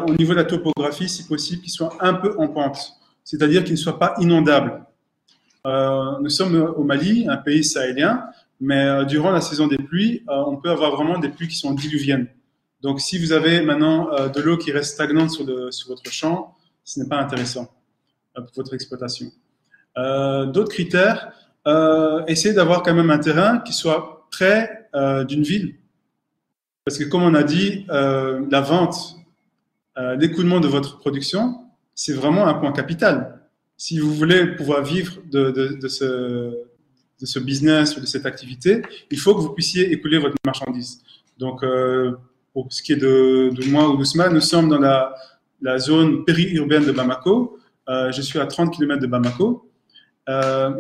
au niveau de la topographie, si possible, qu'il soit un peu en pente, c'est-à-dire qu'il ne soit pas inondable. Nous sommes au Mali, un pays sahélien, mais durant la saison des pluies, on peut avoir vraiment des pluies qui sont diluviennes. Donc, si vous avez maintenant de l'eau qui reste stagnante sur votre champ, ce n'est pas intéressant pour votre exploitation. D'autres critères, essayez d'avoir quand même un terrain qui soit près d'une ville. Parce que comme on a dit, la vente, l'écoulement de votre production, c'est vraiment un point capital. Si vous voulez pouvoir vivre de ce business ou de cette activité, il faut que vous puissiez écouler votre marchandise. Donc, pour ce qui est de moi ou d'Ousmane, nous sommes dans la zone périurbaine de Bamako. Je suis à 30 km de Bamako.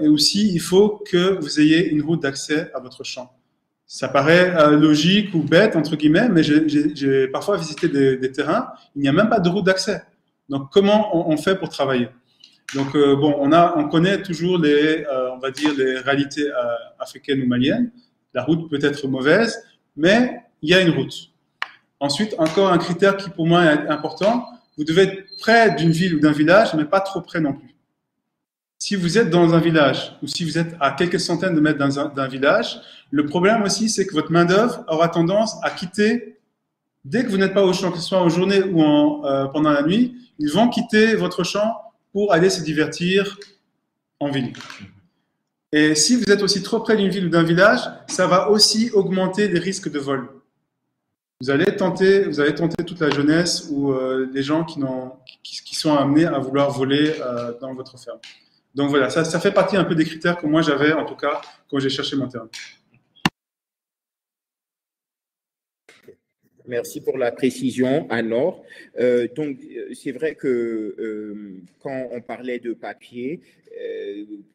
Et aussi, il faut que vous ayez une route d'accès à votre champ. Ça paraît logique ou bête, entre guillemets, mais j'ai parfois visité des terrains, il n'y a même pas de route d'accès. Donc, comment on fait pour travailler? Donc, bon, on connaît toujours on va dire, les réalités africaines ou maliennes. La route peut être mauvaise, mais il y a une route. Ensuite, encore un critère qui pour moi est important, vous devez être près d'une ville ou d'un village, mais pas trop près non plus. Si vous êtes dans un village ou si vous êtes à quelques centaines de mètres d'un village, le problème aussi, c'est que votre main-d'œuvre aura tendance à quitter, dès que vous n'êtes pas au champ, que ce soit en journée ou pendant la nuit, ils vont quitter votre champ pour aller se divertir en ville. Et si vous êtes aussi trop près d'une ville ou d'un village, ça va aussi augmenter les risques de vol. Vous allez tenter toute la jeunesse ou les gens qui sont amenés à vouloir voler dans votre ferme. Donc voilà, ça fait partie un peu des critères que moi j'avais, en tout cas, quand j'ai cherché mon terrain. Merci pour la précision, Anor. Donc, c'est vrai que quand on parlait de papier,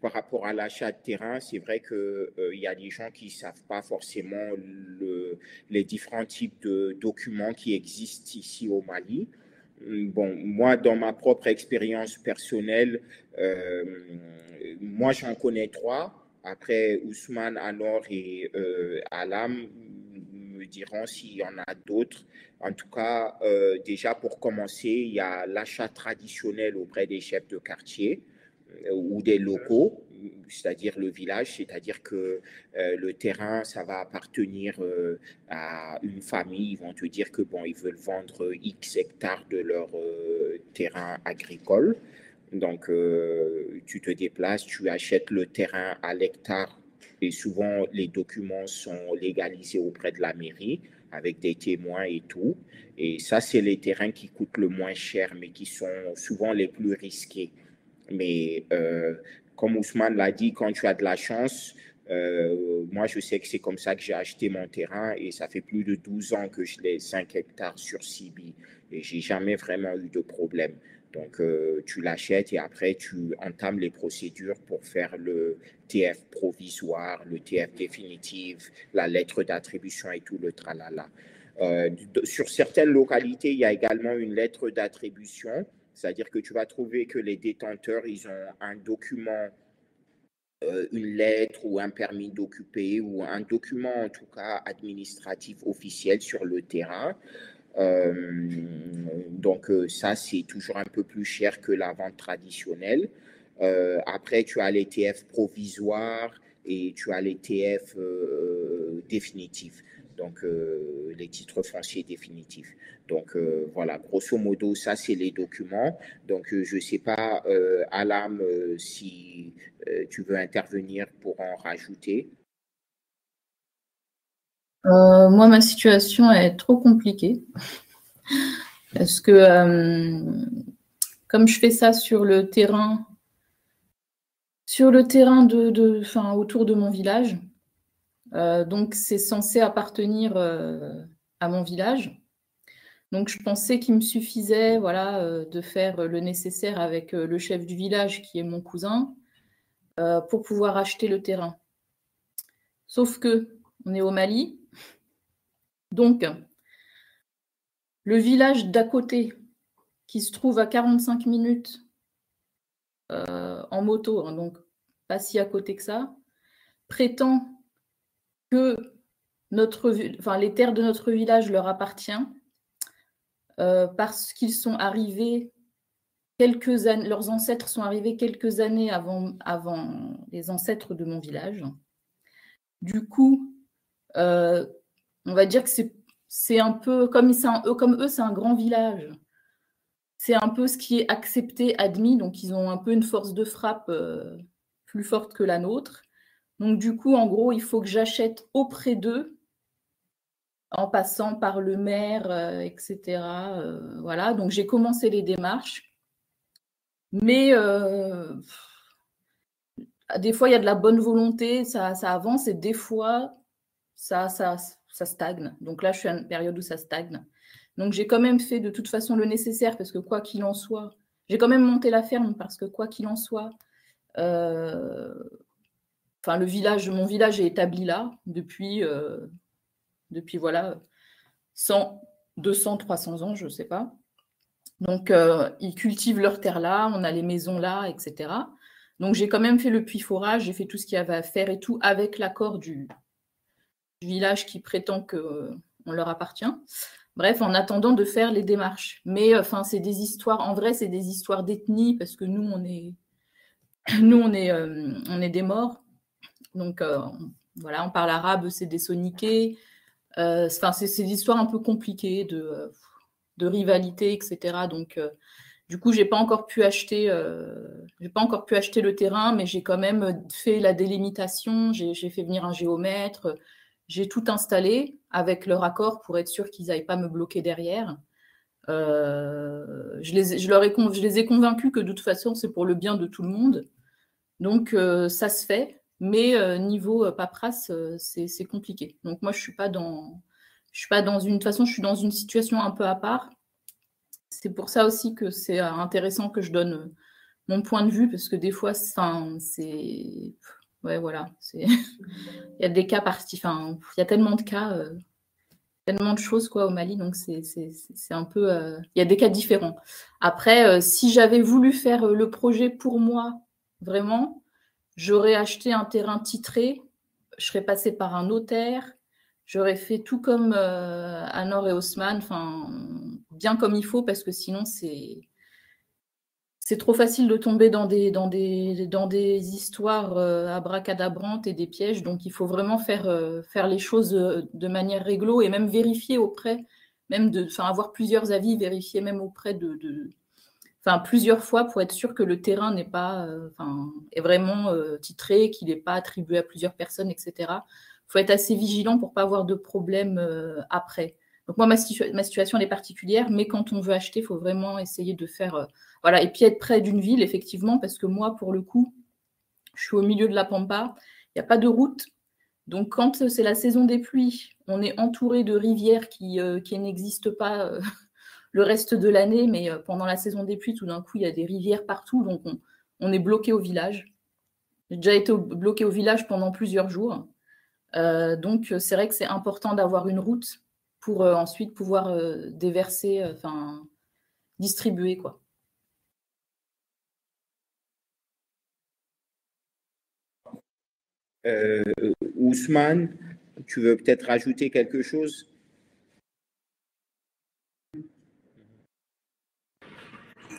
par rapport à l'achat de terrain, c'est vrai qu'il y a des gens qui ne savent pas forcément les différents types de documents qui existent ici au Mali. Bon, moi, dans ma propre expérience personnelle, moi, j'en connais 3. Après, Ousmane, Anor et Alam me diront s'il y en a d'autres. En tout cas, déjà pour commencer, il y a l'achat traditionnel auprès des chefs de quartier ou des locaux, c'est-à-dire le village, c'est-à-dire que le terrain, ça va appartenir à une famille. Ils vont te dire que bon, ils veulent vendre X hectares de leur terrain agricole. Donc, tu te déplaces, tu achètes le terrain à l'hectare et souvent les documents sont légalisés auprès de la mairie avec des témoins et tout. Et ça, c'est les terrains qui coûtent le moins cher, mais qui sont souvent les plus risqués. Mais comme Ousmane l'a dit, quand tu as de la chance, moi, je sais que c'est comme ça que j'ai acheté mon terrain et ça fait plus de 12 ans que je l'ai 5 hectares sur Sibi et j'ai jamais vraiment eu de problème. Donc, tu l'achètes et après, tu entames les procédures pour faire le TF provisoire, le TF définitif, la lettre d'attribution et tout le tralala. Sur certaines localités, il y a également une lettre d'attribution, c'est-à-dire que tu vas trouver que les détenteurs, ils ont un document, une lettre ou un permis d'occuper ou un document en tout cas administratif officiel sur le terrain. Donc ça, c'est toujours un peu plus cher que la vente traditionnelle. Après, tu as les TF provisoires et tu as les TF définitifs, donc les titres fonciers définitifs. Donc voilà, grosso modo, ça, c'est les documents. Donc je ne sais pas, Alam, si tu veux intervenir pour en rajouter. Moi, ma situation est trop compliquée parce que comme je fais ça sur le terrain autour de mon village, donc c'est censé appartenir à mon village. Donc je pensais qu'il me suffisait, voilà, de faire le nécessaire avec le chef du village qui est mon cousin pour pouvoir acheter le terrain. Sauf que on est au Mali. Donc, le village d'à côté, qui se trouve à 45 minutes en moto, hein, donc pas si à côté que ça, prétend que les terres de notre village leur appartiennent parce qu'ils sont arrivés quelques années, leurs ancêtres sont arrivés quelques années avant les ancêtres de mon village. Du coup, on va dire que c'est un peu comme eux, c'est un grand village. C'est un peu ce qui est accepté, admis. Donc, ils ont un peu une force de frappe plus forte que la nôtre. Donc, du coup, en gros, il faut que j'achète auprès d'eux en passant par le maire, etc. Voilà. Donc, j'ai commencé les démarches. Mais des fois, il y a de la bonne volonté, ça avance et des fois, ça stagne. Donc là, je suis à une période où ça stagne. Donc, j'ai quand même fait de toute façon le nécessaire parce que quoi qu'il en soit, j'ai quand même monté la ferme parce que quoi qu'il en soit, mon village est établi là depuis voilà, 100, 200, 300 ans, je ne sais pas. Donc, ils cultivent leurs terres là, on a les maisons là, etc. Donc, j'ai quand même fait le puits forage, j'ai fait tout ce qu'il y avait à faire et tout avec l'accord du village qui prétend qu'on leur appartient. Bref, en attendant de faire les démarches. Mais enfin, c'est des histoires, en vrai, c'est des histoires d'ethnie, parce que nous, on est des Maures. Donc, voilà, on parle arabe, c'est des Soniqués. Enfin, c'est des histoires un peu compliquées de rivalité, etc. Donc, du coup, j'ai pas encore pu acheter le terrain, mais j'ai quand même fait la délimitation. J'ai fait venir un géomètre. J'ai tout installé avec leur accord pour être sûr qu'ils n'aillent pas me bloquer derrière. Je les ai convaincus que de toute façon, c'est pour le bien de tout le monde. Donc, ça se fait. Mais niveau paperasse, c'est compliqué. Donc, moi, je suis pas dans une... De toute façon, je suis dans une situation un peu à part. C'est pour ça aussi que c'est intéressant que je donne mon point de vue, parce que des fois, c'est... Ouais, voilà. Il y a des cas partis. Enfin, il y a tellement de cas, tellement de choses quoi, au Mali, donc c'est un peu... Il y a des cas différents. Après, si j'avais voulu faire le projet pour moi, vraiment, j'aurais acheté un terrain titré, je serais passée par un notaire, j'aurais fait tout comme Anor et Haussmann, enfin, bien comme il faut, parce que sinon, c'est trop facile de tomber dans des histoires abracadabrantes et des pièges. Donc, il faut vraiment faire les choses de manière réglo et même vérifier auprès, avoir plusieurs avis, vérifier même auprès plusieurs fois pour être sûr que le terrain n'est pas, est vraiment titré, qu'il n'est pas attribué à plusieurs personnes, etc. Il faut être assez vigilant pour ne pas avoir de problème après. Donc moi, ma situation elle est particulière, mais quand on veut acheter, il faut vraiment essayer de faire... voilà, et puis être près d'une ville, effectivement, parce que moi, pour le coup, je suis au milieu de la Pampa, il n'y a pas de route. Donc quand c'est la saison des pluies, on est entouré de rivières qui n'existent pas le reste de l'année, mais pendant la saison des pluies, tout d'un coup, il y a des rivières partout, donc on est bloqué au village. J'ai déjà été bloqué au village pendant plusieurs jours. Donc, c'est vrai que c'est important d'avoir une route pour ensuite pouvoir déverser, distribuer, quoi. Ousmane, tu veux peut-être rajouter quelque chose?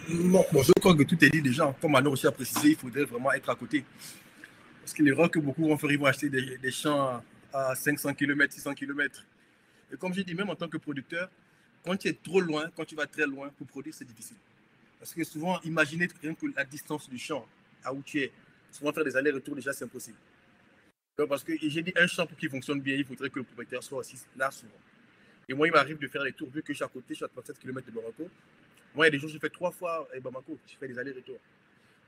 Non, bon, je crois que tout est dit déjà. Comme Anor aussi a précisé, il faudrait vraiment être à côté. Parce que l'erreur que beaucoup vont faire, ils vont acheter des champs à 500 km, 600 km. Et comme j'ai dit, même en tant que producteur, quand tu es trop loin, quand tu vas très loin, pour produire, c'est difficile. Parce que souvent, imaginez rien que la distance du champ à où tu es. Souvent, faire des allers-retours, déjà, c'est impossible. Donc, parce que j'ai dit, un champ pour qu'il fonctionne bien, il faudrait que le propriétaire soit aussi là souvent. Et moi, il m'arrive de faire les tours, vu que je suis à côté, je suis à 37 km de Bamako. Moi, il y a des jours, je fais 3 fois Bamako, je fais des allers-retours.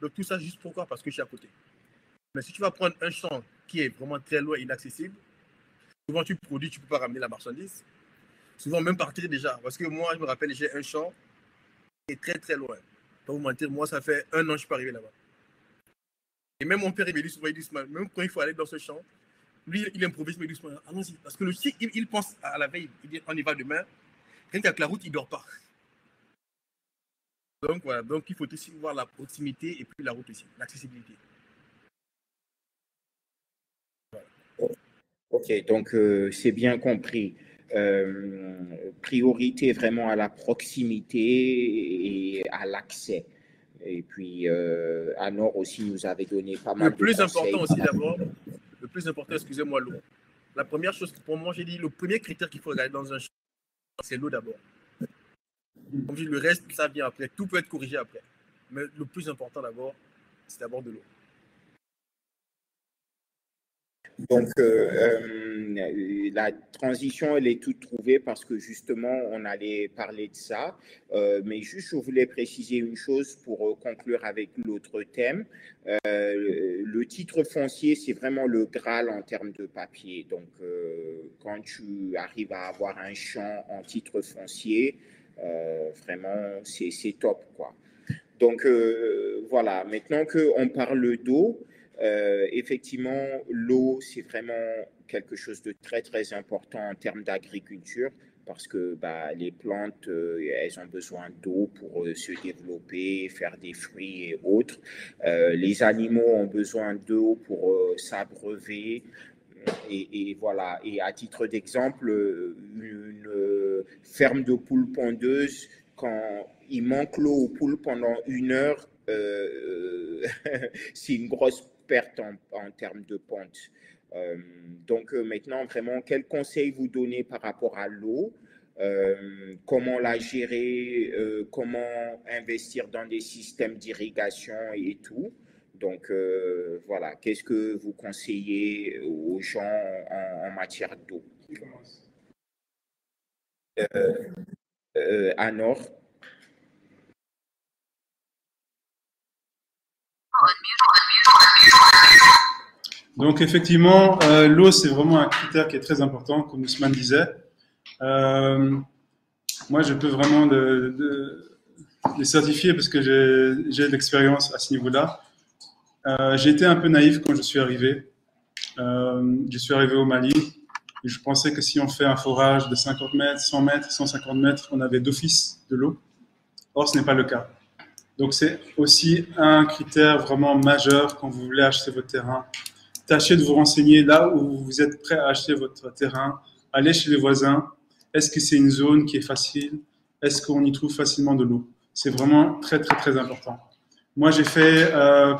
Donc, tout ça, juste pourquoi? Parce que je suis à côté. Mais si tu vas prendre un champ qui est vraiment très loin, inaccessible, souvent tu produis, tu ne peux pas ramener la marchandise. Souvent, même partir déjà. Parce que moi, je me rappelle, j'ai un champ qui est très, très loin. Pas vous mentir, moi, ça fait 1 an que je ne suis pas arrivé là-bas. Et même mon père, il me dit souvent, même quand il faut aller dans ce champ, lui, il improvise, mais il dit, allons-y. Parce que le site, il pense à la veille, il dit, on y va demain. Rien qu'avec la route, il ne dort pas. Donc, voilà. Donc, il faut aussi voir la proximité et puis la route aussi, l'accessibilité. Ok, donc c'est bien compris. Priorité vraiment à la proximité et à l'accès. Et puis, Anor aussi nous avait donné pas mal de conseils. Le plus important aussi d'abord, le plus important, excusez-moi, l'eau. La première chose, pour moi, j'ai dit, le premier critère qu'il faut regarder dans un champ, c'est l'eau d'abord. Comme je dis, le reste, ça vient après. Tout peut être corrigé après. Mais le plus important d'abord, c'est d'abord de l'eau. Donc, la transition, elle est toute trouvée parce que justement, on allait parler de ça. Mais juste, je voulais préciser une chose pour conclure avec l'autre thème. Le titre foncier, c'est vraiment le Graal en termes de papier. Donc, quand tu arrives à avoir un champ en titre foncier, vraiment, c'est top, quoi. Donc, voilà. Maintenant qu'on parle d'eau, effectivement, l'eau, c'est vraiment quelque chose de très, très important en termes d'agriculture parce que les plantes, elles ont besoin d'eau pour se développer, faire des fruits et autres. Les animaux ont besoin d'eau pour s'abreuver. et voilà. Et à titre d'exemple, une ferme de poules pondeuses, quand il manque l'eau aux poules pendant 1 heure, c'est une grosse perte en termes de ponte. Donc maintenant, vraiment, quels conseils vous donnez par rapport à l'eau? Comment la gérer, comment investir dans des systèmes d'irrigation et tout. Donc voilà, qu'est-ce que vous conseillez aux gens en matière d'eau? Anor? Donc effectivement, l'eau, c'est vraiment un critère qui est très important, comme Ousmane disait. Moi, je peux vraiment les certifier parce que j'ai de l'expérience à ce niveau-là. J'ai été un peu naïf quand je suis arrivé. Je suis arrivé au Mali et je pensais que si on fait un forage de 50 mètres, 100 mètres, 150 mètres, on avait d'office de l'eau. Or, ce n'est pas le cas. Donc, c'est aussi un critère vraiment majeur quand vous voulez acheter votre terrain. Tâchez de vous renseigner là où vous êtes prêt à acheter votre terrain. Allez chez les voisins. Est-ce que c'est une zone qui est facile? Est-ce qu'on y trouve facilement de l'eau? C'est vraiment très, très, très important. Moi, j'ai fait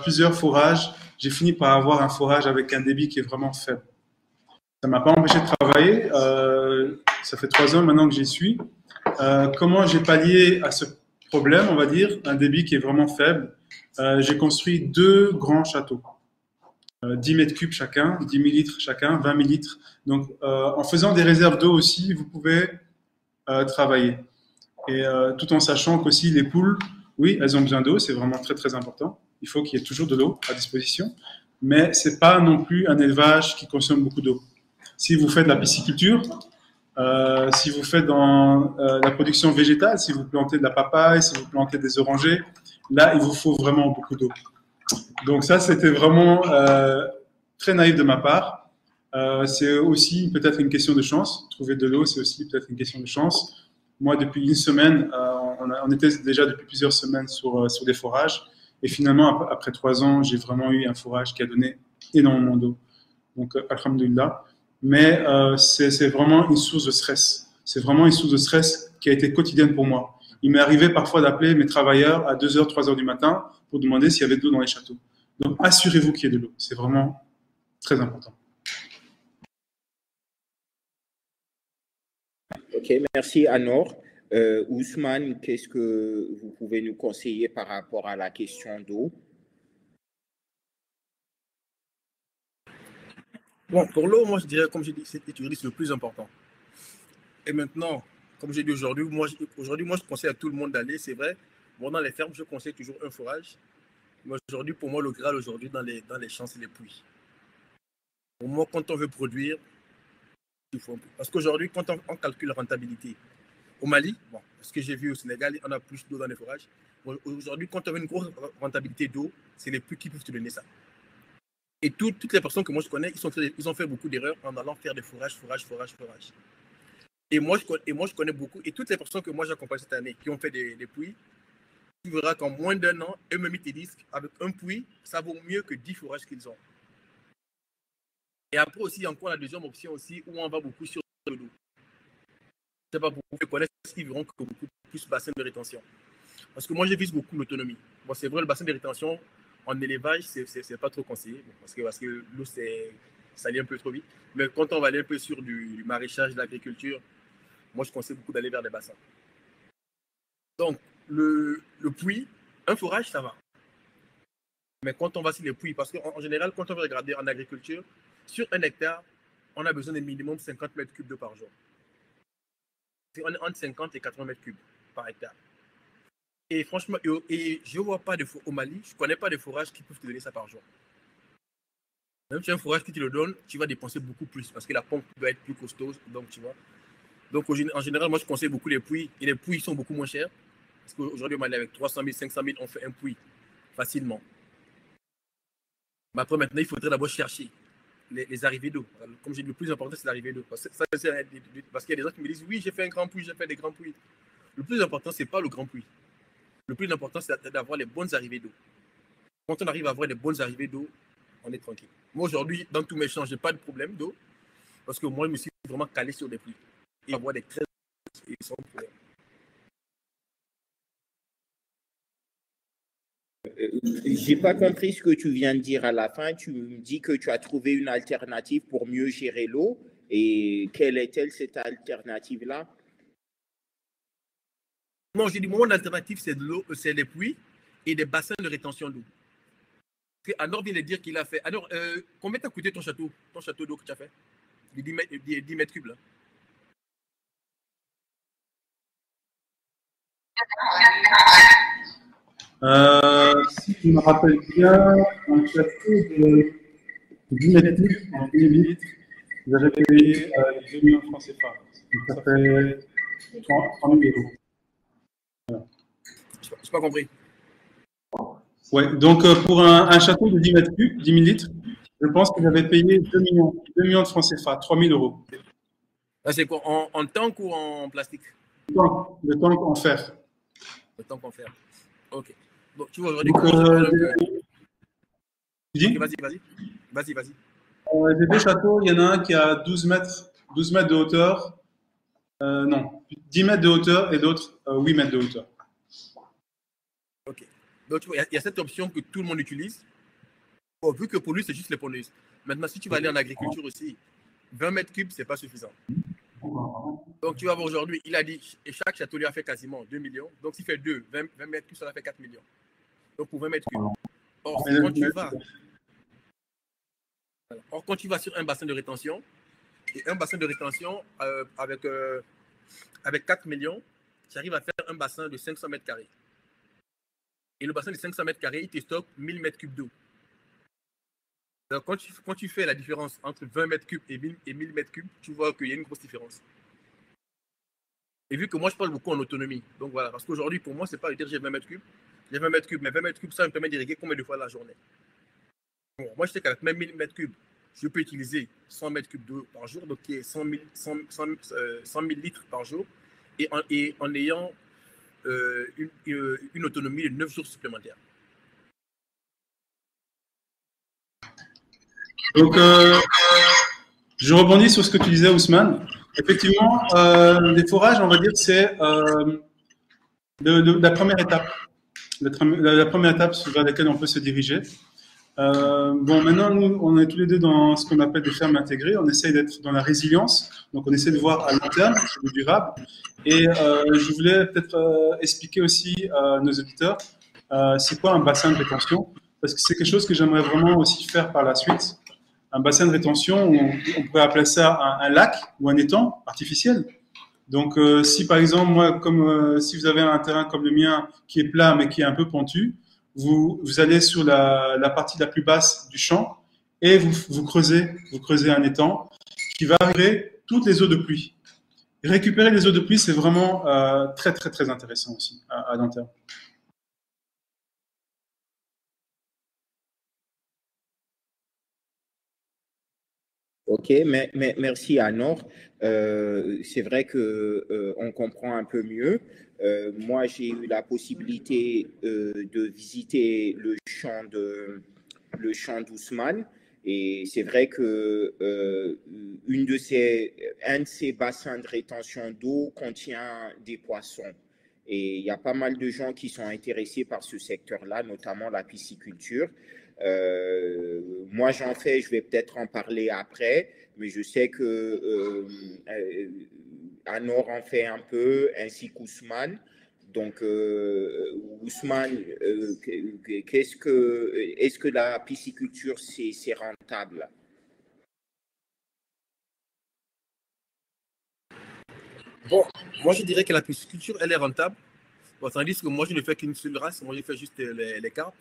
plusieurs forages. J'ai fini par avoir un forage avec un débit qui est vraiment faible. Ça ne m'a pas empêché de travailler. Ça fait 3 ans maintenant que j'y suis. Comment j'ai pallié à ce problème, on va dire, un débit qui est vraiment faible? J'ai construit 2 grands châteaux. 10 mètres cubes chacun, 10 000 litres chacun, 20 000 litres. Donc, en faisant des réserves d'eau aussi, vous pouvez travailler. Et tout en sachant qu'aussi les poules, oui, elles ont besoin d'eau, c'est vraiment très très important. Il faut qu'il y ait toujours de l'eau à disposition, mais c'est pas non plus un élevage qui consomme beaucoup d'eau. Si vous faites de la pisciculture, si vous faites dans la production végétale, si vous plantez de la papaye, si vous plantez des orangers, là, il vous faut vraiment beaucoup d'eau. Donc ça, c'était vraiment très naïf de ma part. C'est aussi peut-être une question de chance. Trouver de l'eau, c'est aussi peut-être une question de chance. Moi, depuis 1 semaine, on était déjà depuis plusieurs semaines sur des forages. Et finalement, après 3 ans, j'ai vraiment eu un forage qui a donné énormément d'eau. Donc, alhamdoulilah. Mais c'est vraiment une source de stress. C'est vraiment une source de stress qui a été quotidienne pour moi. Il m'est arrivé parfois d'appeler mes travailleurs à 2h, 3h du matin pour demander s'il y avait de l'eau dans les châteaux. Donc, assurez-vous qu'il y ait de l'eau. C'est vraiment très important. Ok, merci Anor. Ousmane, qu'est-ce que vous pouvez nous conseiller par rapport à la question d'eau? Bon, pour l'eau, moi je dirais, comme j'ai dit, c'est le plus important. Et maintenant, comme j'ai dit aujourd'hui, moi je conseille à tout le monde d'aller, c'est vrai. Bon, dans les fermes, je conseille toujours un forage. Mais aujourd'hui, pour moi, le Graal aujourd'hui dans les champs, c'est les puits. Pour moi, quand on veut produire, il faut un puits. Parce qu'aujourd'hui, quand on calcule la rentabilité, au Mali, bon, ce que j'ai vu au Sénégal, on a plus d'eau dans les forages. Bon, aujourd'hui, quand on veut une grosse rentabilité d'eau, c'est les puits qui peuvent te donner ça. Et toutes les personnes que moi je connais, ils ont fait beaucoup d'erreurs en allant faire des forages. Et moi, je connais beaucoup. Et toutes les personnes que moi j'accompagne cette année qui ont fait des puits, tu verras qu'en moins d'1 an, eux-mêmes ils te disent qu'avec un puits, ça vaut mieux que 10 forages qu'ils ont. Et après aussi, il y a encore la deuxième option aussi où on va beaucoup sur l'eau. Je ne sais pas, pour vous connaître, ils verront que beaucoup plus bassin de rétention. Parce que moi, je vise beaucoup l'autonomie. Bon, c'est vrai, le bassin de rétention, en élevage, c'est pas trop conseillé. Parce que l'eau, ça allait un peu trop vite. Mais quand on va aller un peu sur du maraîchage, de l'agriculture, moi, je conseille beaucoup d'aller vers des bassins. Donc, le puits, un forage, ça va. Mais quand on va sur les puits, parce qu'en général, quand on veut regarder en agriculture, sur 1 hectare, on a besoin de minimum 50 mètres cubes d'eau par jour. C'est entre 50 et 80 mètres cubes par hectare. Et franchement, je ne vois pas au Mali, je ne connais pas de forages qui peuvent te donner ça par jour. Même si tu as un forage qui te le donne, tu vas dépenser beaucoup plus parce que la pompe doit être plus costaud. Donc, tu vois. Donc, en général, moi, je conseille beaucoup les puits. Et les puits sont beaucoup moins chers. Parce qu'aujourd'hui, au Mali, avec 300 000, 500 000, on fait un puits facilement. Mais après, maintenant, il faudrait d'abord chercher les arrivées d'eau. Comme j'ai dit, le plus important, c'est l'arrivée d'eau. Parce qu'il y a des gens qui me disent, oui, j'ai fait un grand puits, j'ai fait des grands puits. Le plus important, ce n'est pas le grand puits. Le plus important, c'est d'avoir les bonnes arrivées d'eau. Quand on arrive à avoir les bonnes arrivées d'eau, on est tranquille. Moi, aujourd'hui, dans tous mes champs, je n'ai pas de problème d'eau parce que moi, je me suis vraiment calé sur des pluies. Et avoir des crêpes et sans problème. J'ai pas compris ce que tu viens de dire à la fin. Tu me dis que tu as trouvé une alternative pour mieux gérer l'eau. Et quelle est-elle, cette alternative-là? Non, j'ai dit, mon alternative, c'est de l'eau, c'est des puits et des bassins de rétention d'eau. Anor vient de dire qu'il a fait. Anor, combien t'a coûté ton château d'eau que tu as fait? Les 10 mètres cubes, là. Si je me rappelle bien, un château de 10 mètres cubes en 2008, vous avez payé 2 millions de francs CFA. Donc ça fait 30 000 euros. Voilà. Je n'ai pas compris. Ouais, donc pour un château de 10 mètres cubes, 10 000 litres, je pense que j'avais payé 2 millions de francs CFA, 3 000 euros. C'est quoi, en tank ou en plastique? Le tank en fer. Le tank en fer. Ok. Donc, tu vois aujourd'hui. Tu dis? Okay, vas-y. Des deux châteaux, il y en a un qui a 12 mètres de hauteur. Non, 10 mètres de hauteur et l'autre 8 mètres de hauteur. Ok. Donc, tu vois, il y a cette option que tout le monde utilise. Bon, vu que pour lui, c'est juste les poneuses. Maintenant, si tu vas aller en agriculture aussi, 20 mètres cubes, ce n'est pas suffisant. Donc, tu vas voir aujourd'hui, il a dit, et chaque château lui a fait quasiment 2 millions. Donc, s'il fait 20 mètres cubes, ça va faire 4 millions. Donc, pour 20 mètres cubes. Or, quand tu vas sur un bassin de rétention, et un bassin de rétention avec 4 millions, tu arrives à faire un bassin de 500 mètres carrés. Et le bassin de 500 mètres carrés, il te stocke 1000 mètres cubes d'eau. Donc, quand tu fais la différence entre 20 mètres cubes et 1000 mètres cubes, tu vois qu'il y a une grosse différence. Et vu que moi, je parle beaucoup en autonomie, donc voilà, parce qu'aujourd'hui, pour moi, c'est pas de dire j'ai 20 mètres cubes, mais 20 mètres cubes, ça me permet d'irriguer combien de fois la journée. Bon, moi, je sais qu'avec même 1000 mètres cubes, je peux utiliser 100 mètres cubes d'eau par jour, donc qui est 100 000 litres par jour, et en ayant une autonomie de 9 jours supplémentaires. Donc, je rebondis sur ce que tu disais, Ousmane. Effectivement, les forages, on va dire que c'est la première étape. La première étape vers laquelle on peut se diriger. Bon, maintenant, nous, on est tous les deux dans ce qu'on appelle des fermes intégrées. On essaye d'être dans la résilience. Donc, on essaie de voir à long terme, sur le durable. Et je voulais peut-être expliquer aussi à nos auditeurs c'est quoi un bassin de rétention. Parce que c'est quelque chose que j'aimerais vraiment aussi faire par la suite. Un bassin de rétention, on pourrait appeler ça un lac ou un étang artificiel. Donc, si par exemple, moi, comme si vous avez un terrain comme le mien qui est plat mais qui est un peu pentu, vous allez sur la partie la plus basse du champ et vous creusez un étang qui va arriver toutes les eaux de pluie. Et récupérer les eaux de pluie, c'est vraiment très, très, très intéressant aussi à long terme. Ok, merci Anor. C'est vrai que on comprend un peu mieux. Moi, j'ai eu la possibilité de visiter le champ d'Ousmane, et c'est vrai que un de ces bassins de rétention d'eau contient des poissons. Et il y a pas mal de gens qui sont intéressés par ce secteur-là, notamment la pisciculture. Moi, j'en fais, je vais peut-être en parler après, mais je sais que Anor en fait un peu, ainsi qu'Ousmane. Donc, Ousmane, est-ce que la pisciculture, c'est rentable? Bon, moi, je dirais que la pisciculture, elle est rentable. Bon, tandis que moi, je ne fais qu'une seule race. Moi, je fais juste les carpes.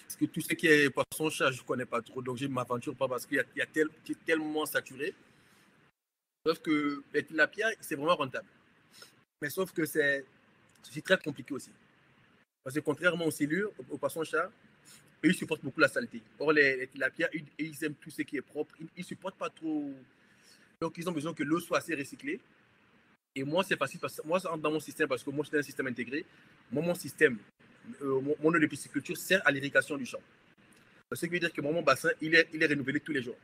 Parce que tout ce qui est poisson-chat, je ne connais pas trop. Donc, je ne m'aventure pas parce qu'il y a tellement saturé. Sauf que les tilapia, c'est vraiment rentable. Mais sauf que c'est très compliqué aussi. Parce que contrairement aux silures, aux poissons-chat, ils supportent beaucoup la saleté. Or, les tilapia, ils aiment tout ce qui est propre. Ils ne supportent pas trop. Donc, ils ont besoin que l'eau soit assez recyclée. Et moi, c'est facile. Parce que moi, dans mon système, parce que moi, je suis dans un système intégré, moi, mon système, mon eau de pisciculture sert à l'irrigation du champ. Ce qui veut dire que mon bassin, il est renouvelé tous les jours.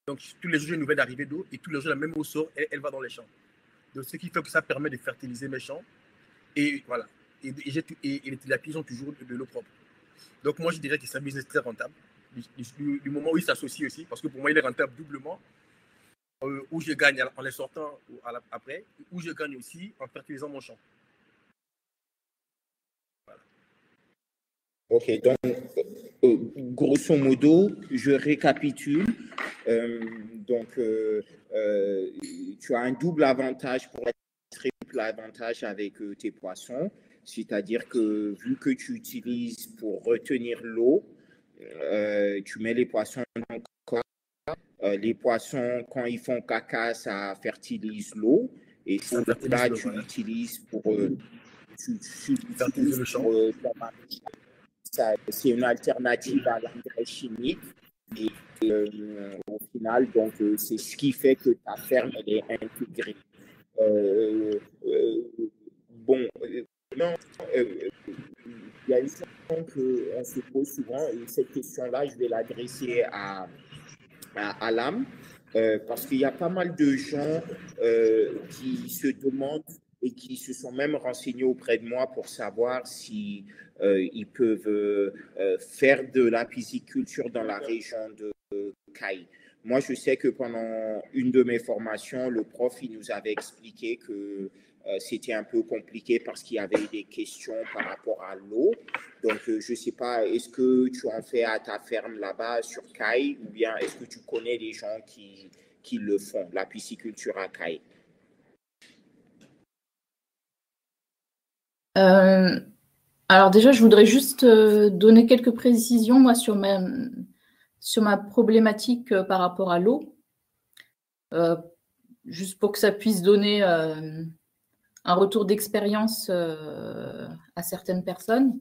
Donc, tous les jours, j'ai une nouvelle arrivée d'eau et tous les jours, la même eau sort et elle va dans les champs. Donc, ce qui fait que ça permet de fertiliser mes champs. Et voilà. Et les tilapies ont toujours de l'eau propre. Donc, moi, je dirais que c'est un business très rentable. Du moment où il s'associe aussi, parce que pour moi, il est rentable doublement. Où je gagne en les sortant après, où je gagne aussi en fertilisant mon champ. Voilà. Ok, donc grosso modo, je récapitule. Tu as un double avantage pour être triple avantage avec tes poissons, c'est-à-dire que vu que tu utilises pour retenir l'eau, tu mets les poissons dans le corps. Les poissons, quand ils font caca, ça fertilise l'eau. Et là, tu l'utilises pour fertiliser le champ. C'est une alternative à l'engrais chimique. Et au final, donc, c'est ce qui fait que ta ferme elle est intégrée. Il y a une question qu'on se pose souvent, et cette question-là, je vais l'adresser à l'âme, parce qu'il y a pas mal de gens qui se demandent et qui se sont même renseignés auprès de moi pour savoir si ils peuvent faire de la pisciculture dans la région de Caille. Moi, je sais que pendant une de mes formations, le prof il nous avait expliqué que c'était un peu compliqué parce qu'il y avait des questions par rapport à l'eau. Donc, je ne sais pas, est-ce que tu en fais à ta ferme là-bas sur Caille ou bien est-ce que tu connais des gens qui le font, la pisciculture à Caille? Alors déjà, je voudrais juste donner quelques précisions moi, sur ma problématique par rapport à l'eau, juste pour que ça puisse donner un retour d'expérience à certaines personnes.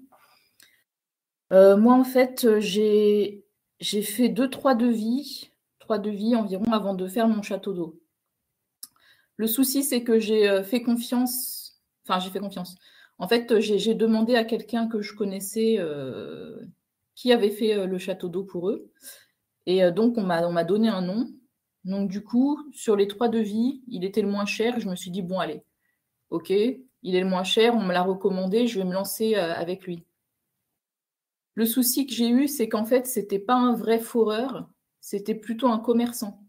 Moi, en fait, j'ai fait 3 devis environ avant de faire mon château d'eau. Le souci, c'est que j'ai fait confiance. En fait, j'ai demandé à quelqu'un que je connaissais qui avait fait le château d'eau pour eux. Et donc, on m'a donné un nom. Donc, du coup, sur les 3 devis, il était le moins cher. Je me suis dit, bon, allez, ok, il est le moins cher, on me l'a recommandé, je vais me lancer avec lui. Le souci que j'ai eu, c'est qu'en fait, ce n'était pas un vrai foreur, c'était plutôt un commerçant.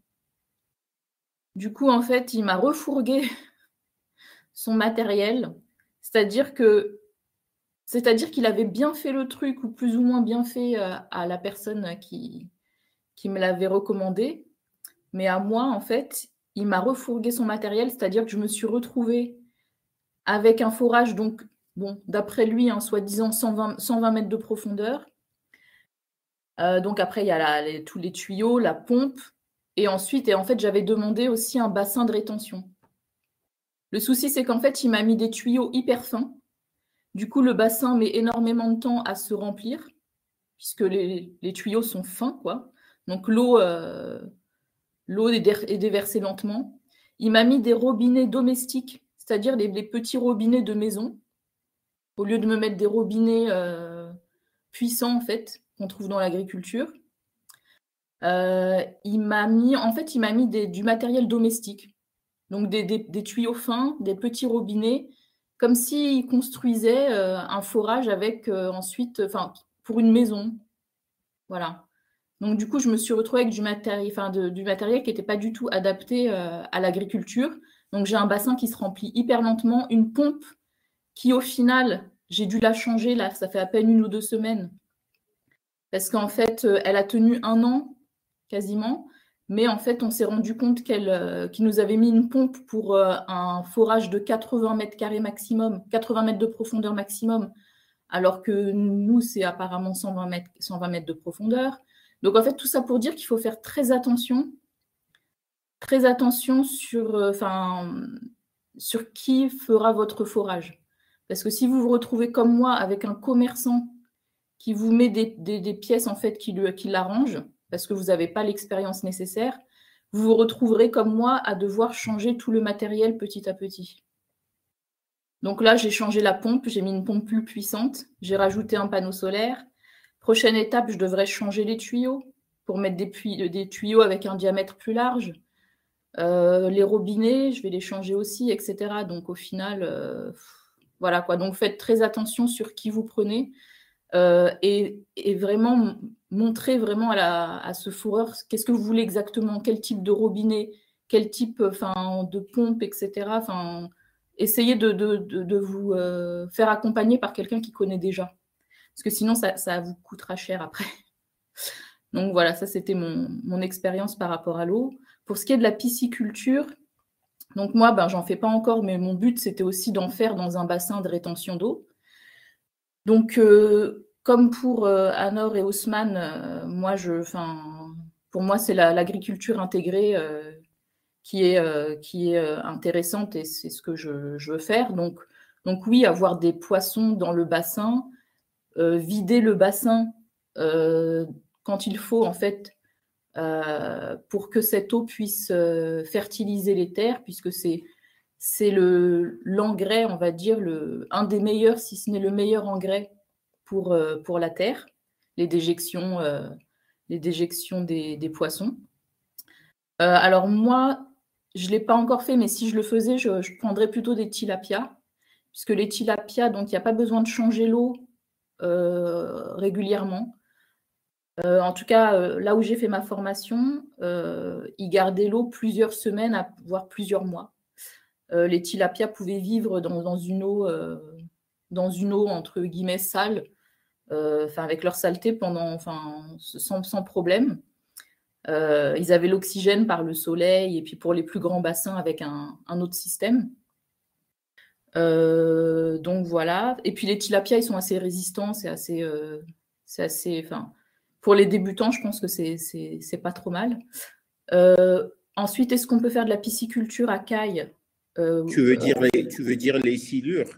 Du coup, en fait, il m'a refourgué son matériel, c'est-à-dire qu'il avait bien fait le truc, ou plus ou moins bien fait à la personne qui me l'avait recommandé, mais à moi, en fait, il m'a refourgué son matériel, c'est-à-dire que je me suis retrouvée avec un forage, donc, bon, d'après lui, soi-disant 120 mètres de profondeur. Donc après, il y a tous les tuyaux, la pompe, et ensuite, en fait, j'avais demandé aussi un bassin de rétention. Le souci, c'est qu'en fait, il m'a mis des tuyaux hyper fins. Du coup, le bassin met énormément de temps à se remplir, puisque les tuyaux sont fins, quoi. Donc l'eau est déversée lentement. Il m'a mis des robinets domestiques, c'est-à-dire les petits robinets de maison, au lieu de me mettre des robinets puissants, en fait, qu'on trouve dans l'agriculture. Il m'a mis du matériel domestique, donc des tuyaux fins, des petits robinets, comme s'il construisait un forage avec ensuite, pour une maison. Voilà. Donc, du coup, je me suis retrouvée avec du matériel qui n'était pas du tout adapté à l'agriculture. Donc, j'ai un bassin qui se remplit hyper lentement, une pompe qui, au final, j'ai dû la changer, là, ça fait à peine 1 ou 2 semaines. Parce qu'en fait, elle a tenu 1 an, quasiment. Mais en fait, on s'est rendu compte qu'il nous avait mis une pompe pour un forage de 80 mètres carrés maximum, 80 mètres de profondeur maximum, alors que nous, c'est apparemment 120 mètres de profondeur. Donc, en fait, tout ça pour dire qu'il faut faire très attention sur qui fera votre forage. Parce que si vous vous retrouvez comme moi avec un commerçant qui vous met des pièces en fait, qui l'arrangent, parce que vous n'avez pas l'expérience nécessaire, vous vous retrouverez comme moi à devoir changer tout le matériel petit à petit. Donc là, j'ai changé la pompe, j'ai mis une pompe plus puissante, j'ai rajouté un panneau solaire. Le prochaine étape, je devrais changer les tuyaux pour mettre des tuyaux avec un diamètre plus large. Les robinets, je vais les changer aussi, etc. Donc au final, voilà quoi. Donc faites très attention sur qui vous prenez et vraiment montrer vraiment à ce fourreur qu'est-ce que vous voulez exactement, quel type de robinet, quel type de pompe, etc. Essayez de vous faire accompagner par quelqu'un qui connaît déjà. Parce que sinon, ça vous coûtera cher après. Donc voilà, ça c'était mon expérience par rapport à l'eau. Pour ce qui est de la pisciculture, donc moi, j'en fais pas encore, mais mon but c'était aussi d'en faire dans un bassin de rétention d'eau. Donc comme pour Anor et Haussmann, pour moi c'est l'agriculture intégrée qui est intéressante et c'est ce que je veux faire. Donc oui, avoir des poissons dans le bassin, vider le bassin quand il faut en fait pour que cette eau puisse fertiliser les terres, puisque c'est l'engrais, on va dire, un des meilleurs, si ce n'est le meilleur engrais pour la terre, les déjections des poissons. Alors moi, je ne l'ai pas encore fait, mais si je le faisais, je prendrais plutôt des tilapias, puisque les tilapias, donc il n'y a pas besoin de changer l'eau régulièrement. En tout cas, là où j'ai fait ma formation, ils gardaient l'eau plusieurs semaines, voire plusieurs mois. Les tilapias pouvaient vivre dans une eau entre guillemets sale, avec leur saleté sans problème. Ils avaient l'oxygène par le soleil et puis pour les plus grands bassins avec un autre système. Donc voilà. Et puis les tilapias, ils sont assez résistants, c'est assez pour les débutants, je pense que c'est pas trop mal. Ensuite, est-ce qu'on peut faire de la pisciculture à caille? Tu veux dire les silures?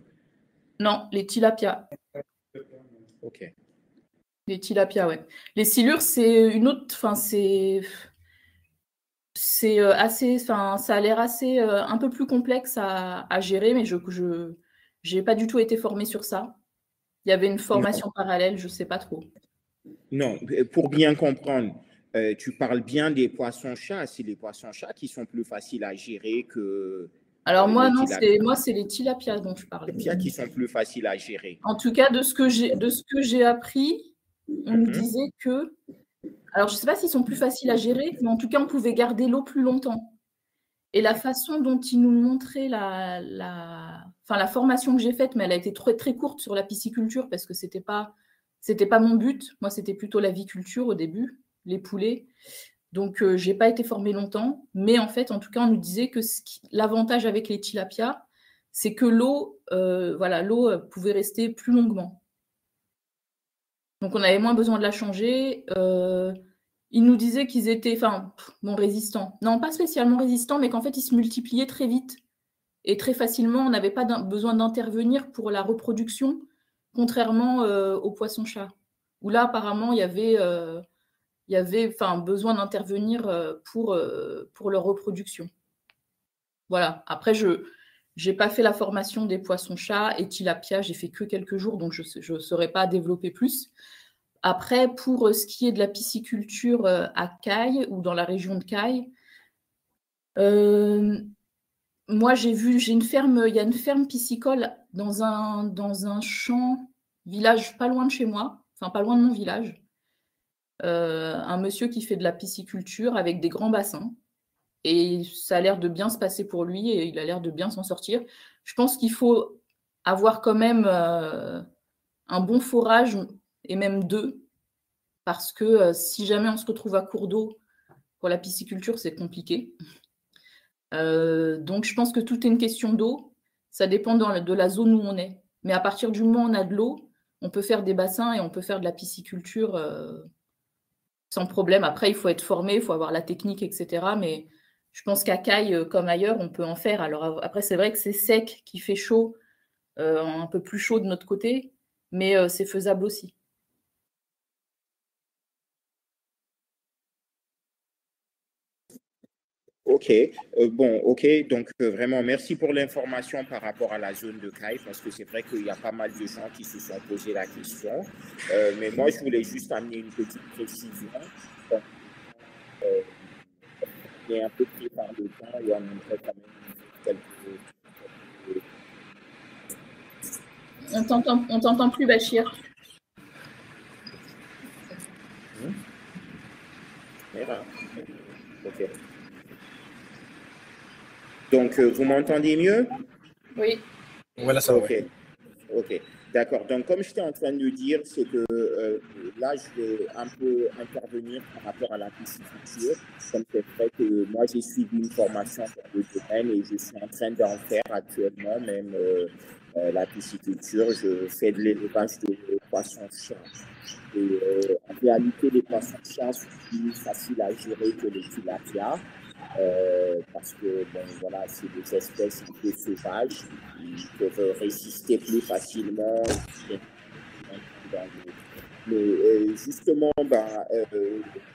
Non, les tilapias. Ok. Les tilapias, ouais. Les silures, c'est une autre. C'est assez. Ça a l'air assez un peu plus complexe à gérer, mais je n'ai pas du tout été formée sur ça. Il y avait une formation parallèle, je ne sais pas trop. Non, pour bien comprendre, tu parles bien des poissons-chats. C'est les poissons-chats qui sont plus faciles à gérer que. Alors moi, non, c'est les tilapias dont je parle. Les tilapias qui sont plus faciles à gérer. En tout cas, de ce que j'ai appris, on nous disait que. Alors, je ne sais pas s'ils sont plus faciles à gérer, mais en tout cas, on pouvait garder l'eau plus longtemps. Et la façon dont ils nous montraient la formation que j'ai faite, mais elle a été très, très courte sur la pisciculture parce que c'était pas mon but. Moi, c'était plutôt l'aviculture au début, les poulets. Donc, je n'ai pas été formée longtemps. Mais en fait, en tout cas, on nous disait que l'avantage avec les tilapias, c'est que l'eau pouvait rester plus longuement. Donc, on avait moins besoin de la changer. Ils nous disaient qu'ils étaient résistants. Non, pas spécialement résistants, mais qu'en fait, ils se multipliaient très vite et très facilement. On n'avait pas besoin d'intervenir pour la reproduction, contrairement aux poissons-chats, où là, apparemment, il y avait besoin d'intervenir pour leur reproduction. Voilà. Après, je n'ai pas fait la formation des poissons-chats et tilapia, j'ai fait que quelques jours, donc je ne saurais pas développer plus. Après, pour ce qui est de la pisciculture à Caille ou dans la région de Caille, moi j'ai une ferme, il y a une ferme piscicole dans un champ, village pas loin de chez moi, pas loin de mon village. Un monsieur qui fait de la pisciculture avec des grands bassins. Et ça a l'air de bien se passer pour lui et il a l'air de bien s'en sortir. Je pense qu'il faut avoir quand même un bon forage et même deux. Parce que si jamais on se retrouve à court d'eau pour la pisciculture, c'est compliqué. Donc, je pense que tout est une question d'eau. Ça dépend de la zone où on est. Mais à partir du moment où on a de l'eau, on peut faire des bassins et on peut faire de la pisciculture sans problème. Après, il faut être formé, il faut avoir la technique, etc. Mais je pense qu'à Caille, comme ailleurs, on peut en faire. Alors après, c'est vrai que c'est sec, qu'il fait chaud, un peu plus chaud de notre côté, mais c'est faisable aussi. Ok, bon, ok, donc vraiment merci pour l'information par rapport à la zone de CAI, parce que c'est vrai qu'il y a pas mal de gens qui se sont posé la question, mais moi je voulais juste amener une petite précision. Donc, on est un peu pris par le temps et on aimerait quand même On t'entend plus, Bachir. Ok. Donc, vous m'entendez mieux? Oui. Voilà, ça va. Ok, d'accord. Donc, comme j'étais en train de dire, c'est que là, je vais un peu intervenir par rapport à la pisciculture. Comme c'est vrai que moi, j'ai suivi une formation dans le domaine et je suis en train d'en faire actuellement, même la pisciculture. Je fais de l'élevage de poissons-chiens. Et en réalité, les poissons-chiens sont plus faciles à gérer que les tilapia. Parce que bon, voilà, c'est des espèces un peu sauvages qui peuvent résister plus facilement dans l'eau. Mais justement,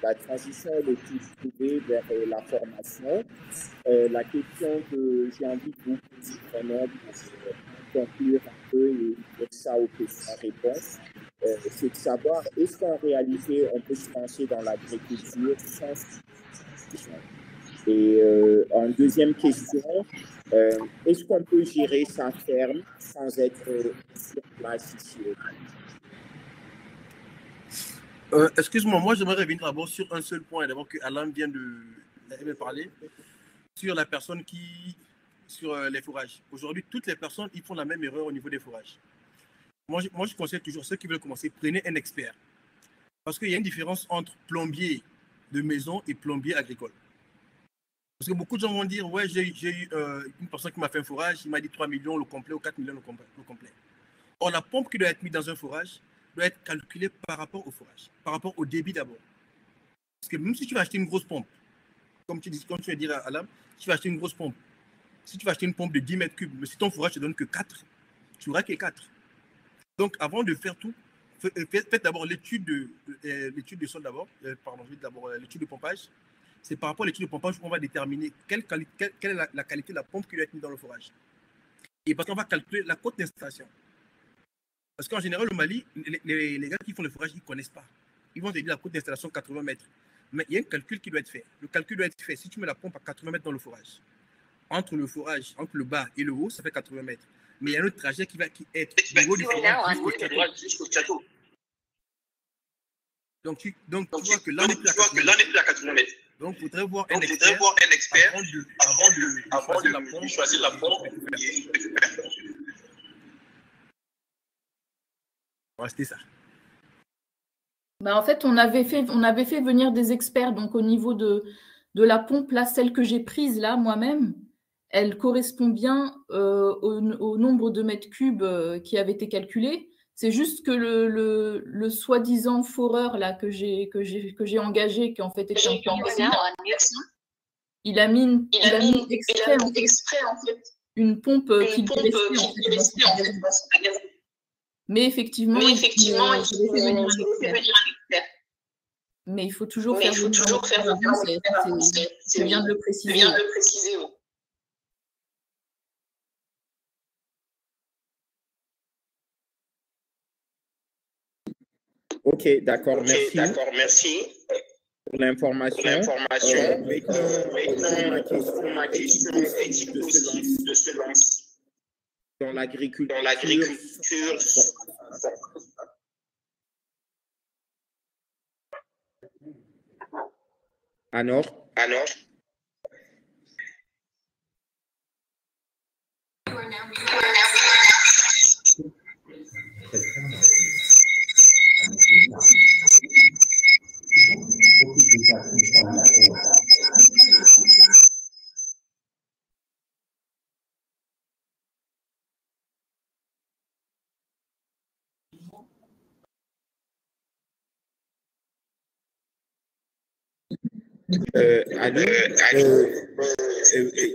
la transition elle est toute trouvée vers la formation. La question que j'ai envie de vous poser vraiment pour conclure un peu et dire ça aux questions-réponses, c'est de savoir est-ce qu'en réalité on peut se lancer dans l'agriculture sans subvention? Et en deuxième question, est-ce qu'on peut gérer sa ferme sans être sur place ici au Canada? Excuse-moi, moi j'aimerais revenir d'abord sur un seul point, d'abord que Alain vient de parler, sur la personne sur les fourrages. Aujourd'hui, toutes les personnes, ils font la même erreur au niveau des fourrages. Moi, je conseille toujours ceux qui veulent commencer, prenez un expert. Parce qu'il y a une différence entre plombier de maison et plombier agricole. Parce que beaucoup de gens vont dire, ouais, j'ai eu une personne qui m'a fait un fourrage, il m'a dit 3 millions le complet ou 4 millions le complet. Or, la pompe qui doit être mise dans un fourrage doit être calculée par rapport au fourrage, par rapport au débit d'abord. Parce que même si tu vas acheter une grosse pompe, comme tu vas dire à Alain, si tu vas acheter une grosse pompe, si tu vas acheter une pompe de 10 mètres cubes, mais si ton fourrage ne te donne que 4, tu n'auras que 4. Donc, avant de faire tout, faites d'abord l'étude de sol d'abord, l'étude de pompage. C'est par rapport à l'étude de pompage qu'on va déterminer quelle est la qualité de la pompe qui doit être mise dans le forage. Et parce qu'on va calculer la cote d'installation. Parce qu'en général, au Mali, les gars qui font le forage, ils ne connaissent pas. Ils vont te dire la cote d'installation 80 mètres. Mais il y a un calcul qui doit être fait. Le calcul doit être fait. Si tu mets la pompe à 80 mètres dans le forage, entre le bas et le haut, ça fait 80 mètres. Mais il y a un autre trajet qui va être du haut du forage jusqu'au château. Donc, tu vois que là, on n'est plus à 80 mètres. Donc, il faudrait voir un expert avant de choisir la pompe. Voilà, c'était ça. En fait, on avait fait venir des experts. Donc, au niveau de la pompe, là, celle que j'ai prise là, moi-même, elle correspond bien au nombre de mètres cubes qui avait été calculé. C'est juste que le soi-disant foreur là, que j'ai engagé, qui en fait était un médecin, il a mis exprès en fait, une pompe qui restait en fait. Mais effectivement, il faut venir un expert. Mais il faut toujours faire c'est bien de le préciser. Ok, d'accord, merci. Pour l'information. Maintenant, ma question est de se lancer dans l'agriculture. Alors.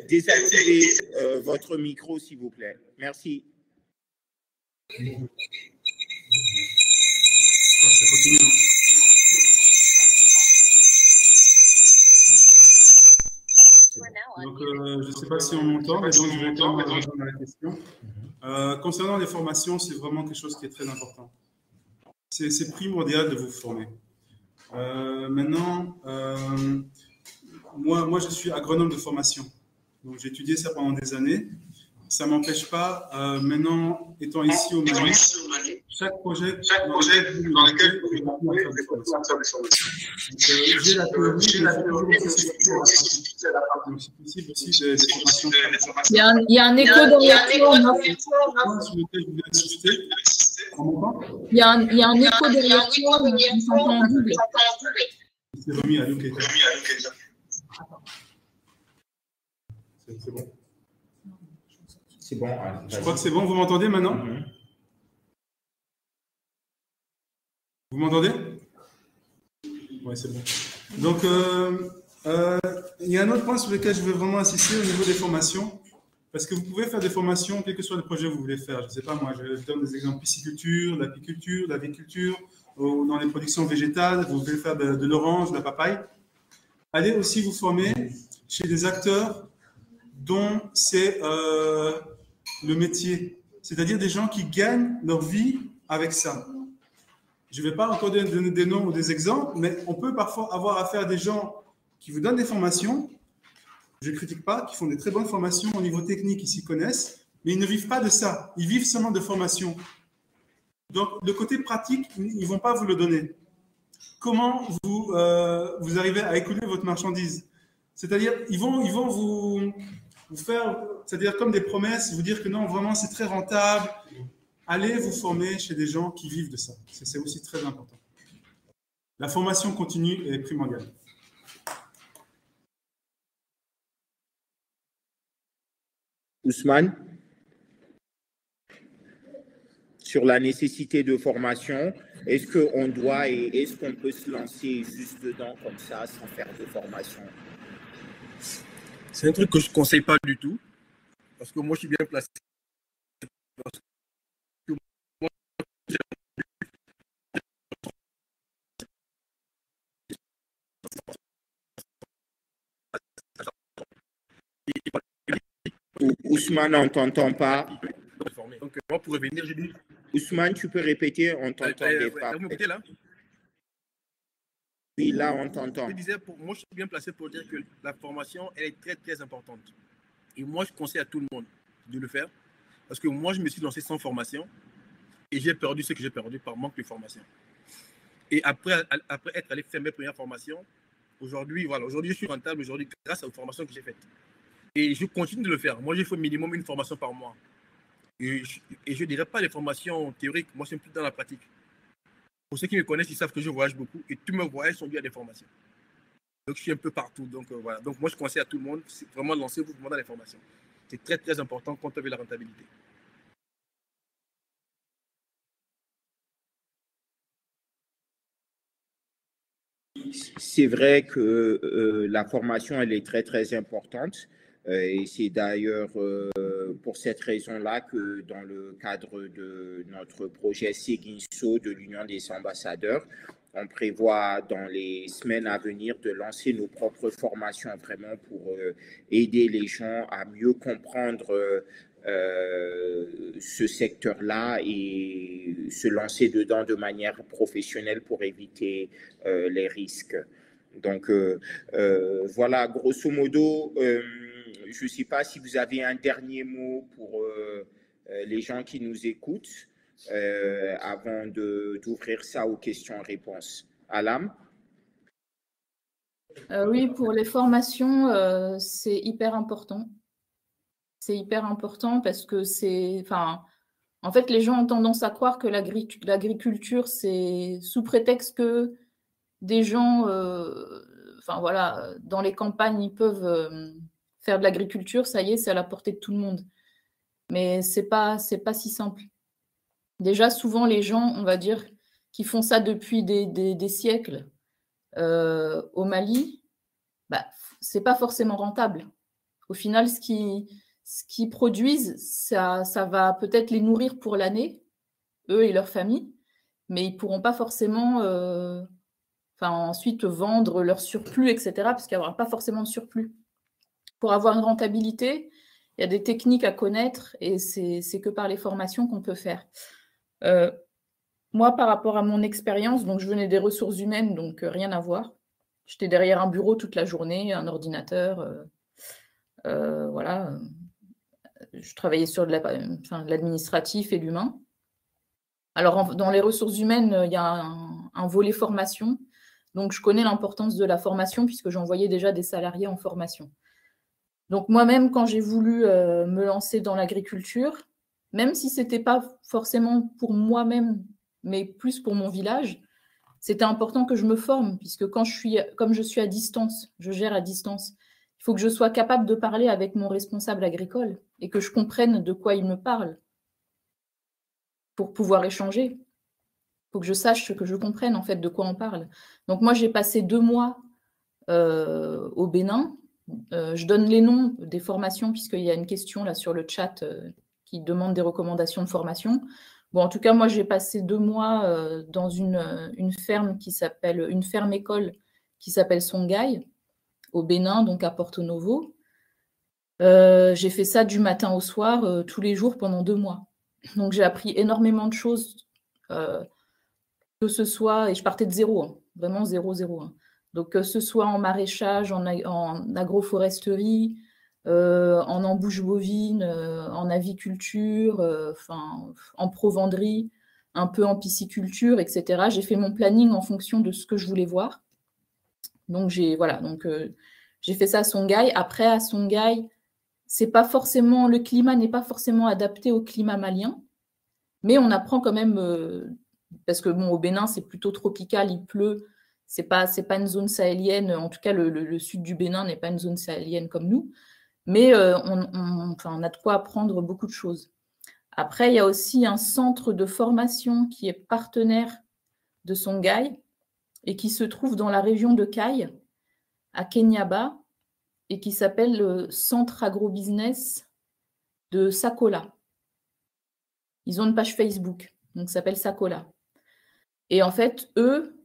Désactivez votre micro, s'il vous plaît. Merci. maximum mon temps, mais donc je vais quand même répondre à la question. Concernant les formations, c'est vraiment quelque chose qui est très important. C'est primordial de vous former. Maintenant, moi, je suis agronome de formation. Donc, j'ai étudié ça pendant des années. Ça ne m'empêche pas, maintenant, étant ici au Mali, chaque projet dans lequel je vais faire des formations. J'ai la théorie, j'ai la théorie, donc c'est possible aussi des formations. Il y a un écho derrière toi. Sur lequel je voulais insister. Il y a un écho derrière toi, on s'entend en double. C'est remis à Luc. C'est bon. C'est bon. Je crois que c'est bon. Vous m'entendez maintenant? Vous m'entendez? Oui, c'est bon. Donc, il y a un autre point sur lequel je veux vraiment insister au niveau des formations. Parce que vous pouvez faire des formations, quel que soit le projet que vous voulez faire. Je ne sais pas, moi, je donne des exemples pisciculture, l'apiculture, l'aviculture, ou dans les productions végétales, vous pouvez faire de l'orange, de la papaye. Allez aussi vous former chez des acteurs dont c'est le métier, c'est-à-dire des gens qui gagnent leur vie avec ça. Je ne vais pas encore donner des noms ou des exemples, mais on peut parfois avoir affaire à des gens qui vous donnent des formations, je ne critique pas, qui font des très bonnes formations au niveau technique, ils s'y connaissent, mais ils ne vivent pas de ça, ils vivent seulement de formation. Donc, le côté pratique, ils ne vont pas vous le donner. Comment vous arrivez à écouler votre marchandise? C'est-à-dire, ils vont vous faire, c'est-à-dire comme des promesses, vous dire que non, vraiment, c'est très rentable. Allez vous former chez des gens qui vivent de ça. C'est aussi très important. La formation continue est primordiale. Ousmane, sur la nécessité de formation, est-ce qu'on doit et est-ce qu'on peut se lancer juste dedans comme ça sans faire de formation? C'est un truc que je ne conseille pas du tout, parce que moi, je suis bien placé. Ousmane, on ne t'entend pas. Donc, moi, pour revenir, j'ai dit... Ousmane, tu peux répéter, on ne t'entendait pas. Vous m'écoutez là? Oui, là, on t'entend. Je disais, moi, je suis bien placé pour dire que la formation, elle est très, très importante. Et moi, je conseille à tout le monde de le faire. Parce que moi, je me suis lancé sans formation et j'ai perdu ce que j'ai perdu par manque de formation. Et après être allé faire mes premières formations, aujourd'hui, voilà, aujourd'hui, je suis rentable aujourd'hui grâce aux formations que j'ai faites. Et je continue de le faire. Moi, j'ai fait minimum une formation par mois. Et je ne dirais pas les formations théoriques, moi, je suis plus dans la pratique. Pour ceux qui me connaissent, ils savent que je voyage beaucoup et tous mes voyages sont liés à des formations. Donc, je suis un peu partout. Donc, voilà. Donc, moi, je conseille à tout le monde, c'est vraiment lancez-vous dans les formations. C'est très, très important quand on veut la rentabilité. C'est vrai que la formation, elle est très, très importante. Et c'est d'ailleurs pour cette raison-là que dans le cadre de notre projet Seguinso de l'Union des ambassadeurs, on prévoit dans les semaines à venir de lancer nos propres formations vraiment pour aider les gens à mieux comprendre ce secteur-là et se lancer dedans de manière professionnelle pour éviter les risques. Donc voilà, grosso modo, je ne sais pas si vous avez un dernier mot pour les gens qui nous écoutent avant d'ouvrir ça aux questions-réponses. Alam? Oui, pour les formations, c'est hyper important. C'est hyper important parce que en fait, les gens ont tendance à croire que l'agriculture, c'est sous prétexte que des gens, voilà, dans les campagnes, ils peuvent faire de l'agriculture, ça y est, c'est à la portée de tout le monde. Mais c'est pas si simple. Déjà, souvent, les gens, on va dire, qui font ça depuis des siècles au Mali, c'est pas forcément rentable. Au final, ce qu'ils produisent, ça va peut-être les nourrir pour l'année, eux et leur famille, mais ils pourront pas forcément ensuite vendre leur surplus, etc., parce qu'il n'y aura pas forcément de surplus. Pour avoir une rentabilité, y a des techniques à connaître et c'est que par les formations qu'on peut faire. Moi, par rapport à mon expérience, donc je venais des ressources humaines, donc rien à voir. J'étais derrière un bureau toute la journée, un ordinateur, voilà. Je travaillais sur de l'administratif et l'humain. Alors, dans les ressources humaines, il y a un volet formation. Donc, je connais l'importance de la formation puisque j'envoyais déjà des salariés en formation. Donc, moi-même, quand j'ai voulu me lancer dans l'agriculture, même si ce n'était pas forcément pour moi-même, mais plus pour mon village, c'était important que je me forme, puisque comme je suis à distance, je gère à distance, il faut que je sois capable de parler avec mon responsable agricole et que je comprenne de quoi il me parle pour pouvoir échanger. Il faut que je sache, que je comprenne en fait de quoi on parle. Donc moi, j'ai passé 2 mois au Bénin. Je donne les noms des formations, puisqu'il y a une question là sur le chat qui demande des recommandations de formation. Bon, en tout cas, moi, j'ai passé 2 mois dans une ferme une ferme-école qui s'appelle Songhai, au Bénin, donc à Porto Novo. J'ai fait ça du matin au soir, tous les jours pendant 2 mois. Donc, j'ai appris énormément de choses, que ce soit, et je partais de zéro, hein, vraiment zéro, hein. Donc, que ce soit en maraîchage, en agroforesterie, en embouche bovine, en aviculture, en provenderie, un peu en pisciculture, etc. J'ai fait mon planning en fonction de ce que je voulais voir. Donc, j'ai fait ça à Songhai. Après, à Songhai, le climat n'est pas forcément adapté au climat malien, mais on apprend quand même, parce que bon, au Bénin, c'est plutôt tropical, il pleut. C'est pas une zone sahélienne, en tout cas le sud du Bénin n'est pas une zone sahélienne comme nous, mais on a de quoi apprendre beaucoup de choses. Après, il y a aussi un centre de formation qui est partenaire de Songhai et qui se trouve dans la région de Kai, à Kenyaba, et qui s'appelle le Centre Agrobusiness de Sakola. Ils ont une page Facebook, donc ça s'appelle Sakola. Et en fait, eux,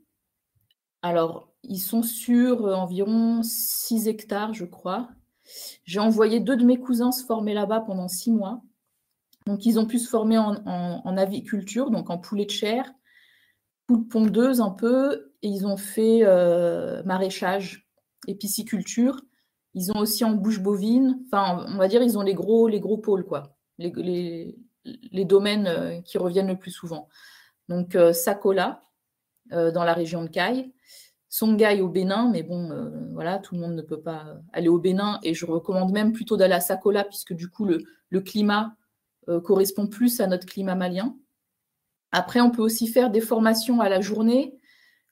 alors, ils sont sur environ 6 hectares, je crois. J'ai envoyé 2 de mes cousins se former là-bas pendant 6 mois. Donc, ils ont pu se former en aviculture, donc en poulet de chair, poule pondeuse un peu, et ils ont fait maraîchage et pisciculture. Ils ont aussi embouche bovine. Enfin, on va dire, ils ont les gros pôles, quoi. Les domaines qui reviennent le plus souvent. Donc, Sakola, dans la région de Kai. Songhai au Bénin, mais bon, voilà, tout le monde ne peut pas aller au Bénin, et je recommande même plutôt d'aller à Sakola, puisque du coup, le climat correspond plus à notre climat malien. Après, on peut aussi faire des formations à la journée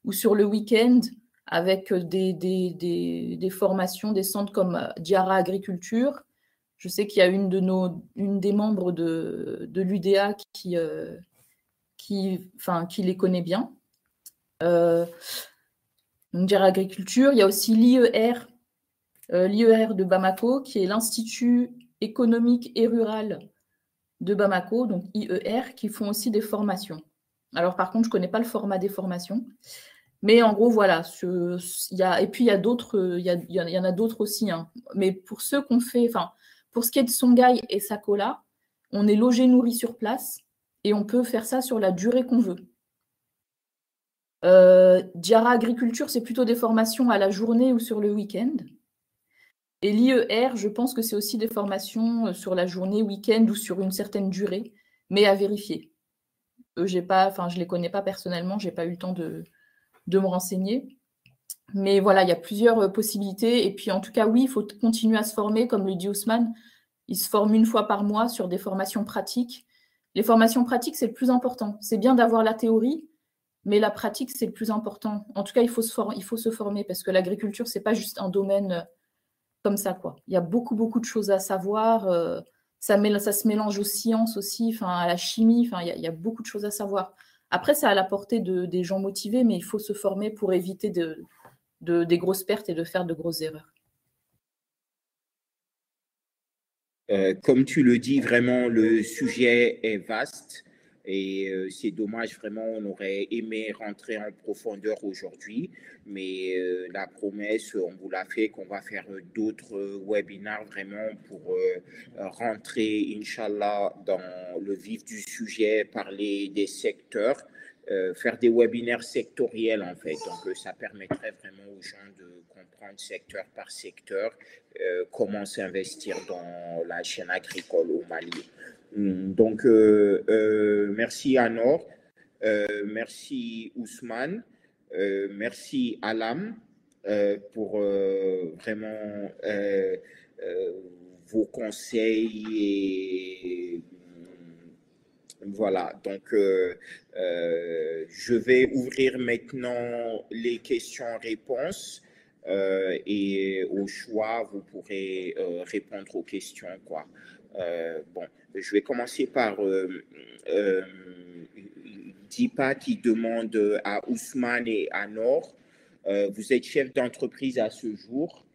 ou sur le week-end, avec des formations, des centres comme Diara Agriculture. Je sais qu'il y a une des membres de l'UDA qui les connaît bien. Donc, Diara Agriculture. Il y a aussi l'IER de Bamako, qui est l'Institut économique et rural de Bamako, donc IER, qui font aussi des formations. Alors, par contre, je ne connais pas le format des formations. Mais en gros, voilà. Et puis, il y a d'autres, il y en a d'autres aussi. Hein. Mais pour ceux qu'on fait, pour ce qui est de Songhai et Sakola, on est logé, nourri sur place, et on peut faire ça sur la durée qu'on veut. Diara Agriculture, c'est plutôt des formations à la journée ou sur le week-end. Et l'IER, je pense que c'est aussi des formations sur la journée, week-end ou sur une certaine durée, mais à vérifier. Je ne les connais pas personnellement, je n'ai pas eu le temps de me renseigner. Mais voilà, il y a plusieurs possibilités. Et puis, en tout cas, oui, il faut continuer à se former, comme le dit Ousmane. Il se forme 1 fois par mois sur des formations pratiques. Les formations pratiques, c'est le plus important. C'est bien d'avoir la théorie, mais la pratique, c'est le plus important. En tout cas, il faut se former, parce que l'agriculture, ce n'est pas juste un domaine comme ça, quoi. Il y a beaucoup, beaucoup de choses à savoir. Ça se mélange aux sciences aussi, à la chimie. Il y a beaucoup de choses à savoir. Après, c'est à la portée des gens motivés, mais il faut se former pour éviter des grosses pertes et de faire de grosses erreurs. Comme tu le dis, vraiment, le sujet est vaste. Et c'est dommage, vraiment, on aurait aimé rentrer en profondeur aujourd'hui, mais la promesse, on vous l'a fait, qu'on va faire d'autres webinaires vraiment pour rentrer, Inch'Allah, dans le vif du sujet, parler des secteurs, faire des webinaires sectoriels en fait. Donc ça permettrait vraiment aux gens de comprendre secteur par secteur comment s'investir dans la chaîne agricole au Mali. Donc merci Anor, merci Ousmane, merci Alam pour vraiment vos conseils et voilà, donc je vais ouvrir maintenant les questions-réponses et au choix, vous pourrez répondre aux questions, quoi. Bon, je vais commencer par Dipa qui demande à Ousmane et à Nord, vous êtes chef d'entreprise à ce jour.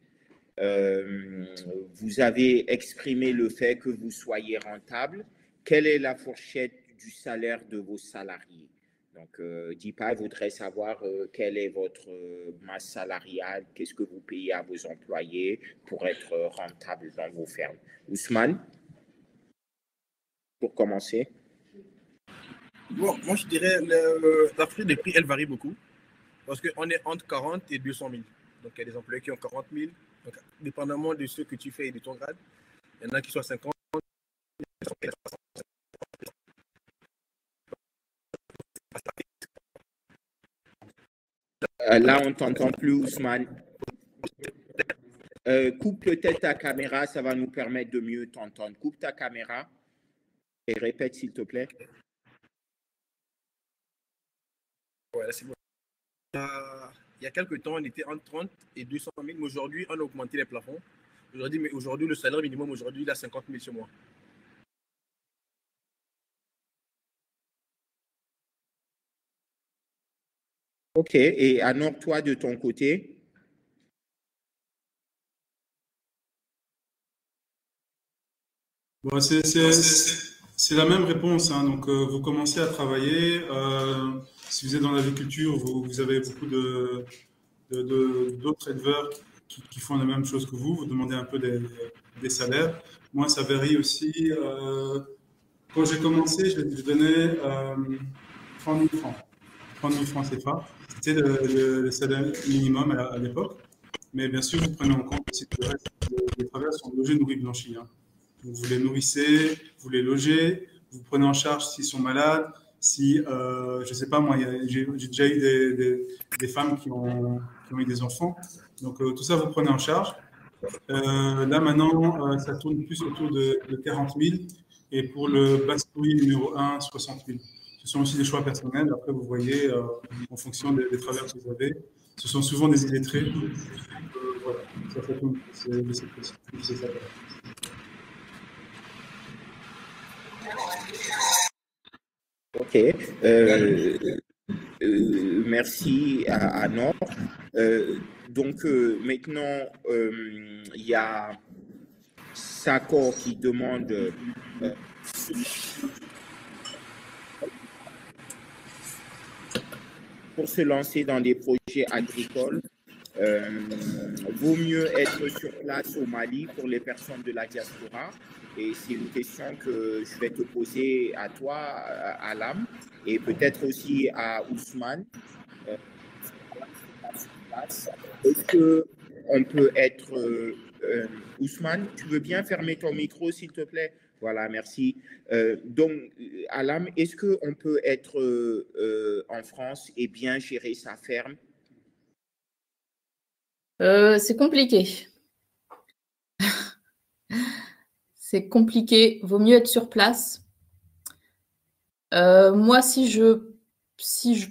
Vous avez exprimé le fait que vous soyez rentable. Quelle est la fourchette du salaire de vos salariés? Donc, Dipa voudrait savoir quelle est votre masse salariale, qu'est-ce que vous payez à vos employés pour être rentable dans vos fermes. Ousmane, pour commencer. Bon, moi, je dirais la fourchette des prix, elle varie beaucoup parce qu'on est entre 40 et 200 000. Donc, il y a des employés qui ont 40 000. Donc, dépendamment de ce que tu fais et de ton grade, il y en a qui sont à 50. Là, on ne t'entend plus, Ousmane. Coupe peut-être ta caméra, ça va nous permettre de mieux t'entendre. Coupe ta caméra et répète, s'il te plaît. Ouais, c'est bon. Il y a quelques temps, on était entre 30 et 200 000, mais aujourd'hui, on a augmenté les plafonds. Aujourd'hui, le salaire minimum, aujourd'hui, il est à 50 000 chez moi. OK. Et Anor, toi, de ton côté? Bon, c'est la même réponse, hein. Donc, vous commencez à travailler. Si vous êtes dans l'agriculture, vous avez beaucoup d'autres éleveurs qui font la même chose que vous. Vous demandez un peu des salaires. Moi, ça varie aussi. Quand j'ai commencé, je donnais 30 000 francs. 30 000 francs CFA. C'était le salaire minimum à l'époque. Mais bien sûr, vous prenez en compte aussi que le reste des travailleurs sont logés, nourris, blanchis, hein. Vous les nourrissez, vous les logez, vous prenez en charge s'ils sont malades, si, je ne sais pas, moi, j'ai déjà eu des femmes qui ont eu des enfants. Donc, tout ça, vous prenez en charge. Là, maintenant, ça tourne plus autour de 40 000. Et pour le basse-touille numéro 1, 60 000. Ce sont aussi des choix personnels. Après, vous voyez, en fonction des travailleurs que vous avez, ce sont souvent des illettrés. Voilà, ça fait tout. C'est ça. OK. Merci à Nord. Donc, maintenant, il y a Sako qui demande pour se lancer dans des projets agricoles, vaut mieux être sur place au Mali pour les personnes de la diaspora? Et c'est une question que je vais te poser à toi, Alam, et peut-être aussi à Ousmane. Est-ce qu'on peut être... Ousmane, tu veux bien fermer ton micro, s'il te plaît? Voilà, merci. Donc, Alam, est-ce qu'on peut être en France et bien gérer sa ferme? C'est compliqué. C'est compliqué. Vaut mieux être sur place. Moi, si je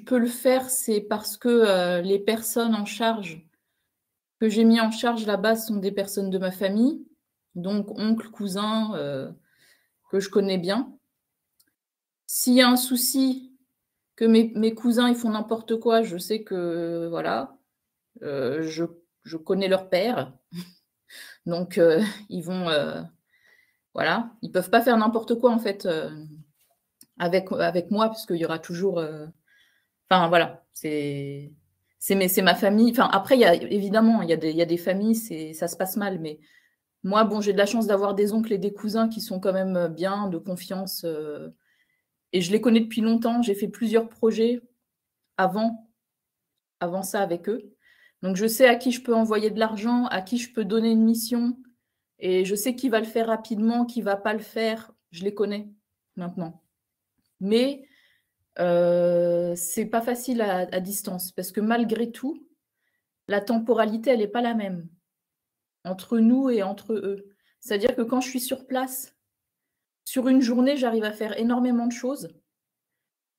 peux le faire, c'est parce que les personnes en charge que j'ai mis en charge là-bas sont des personnes de ma famille, donc oncles, cousins, que je connais bien. S'il y a un souci, que mes cousins ils font n'importe quoi, je sais que voilà, je connais leur père, donc ils vont voilà, ils peuvent pas faire n'importe quoi en fait avec moi, parce qu'il y aura toujours... Enfin, voilà, c'est ma famille. Enfin, après, évidemment, il y a des familles, ça se passe mal, mais moi, bon, j'ai de la chance d'avoir des oncles et des cousins qui sont quand même bien, de confiance, et je les connais depuis longtemps. J'ai fait plusieurs projets avant ça avec eux. Donc, je sais à qui je peux envoyer de l'argent, à qui je peux donner une mission, et je sais qui va le faire rapidement, qui va pas le faire. Je les connais maintenant. Mais c'est pas facile à distance, parce que malgré tout, la temporalité, elle n'est pas la même entre nous et entre eux. C'est-à-dire que quand je suis sur place, sur une journée, j'arrive à faire énormément de choses.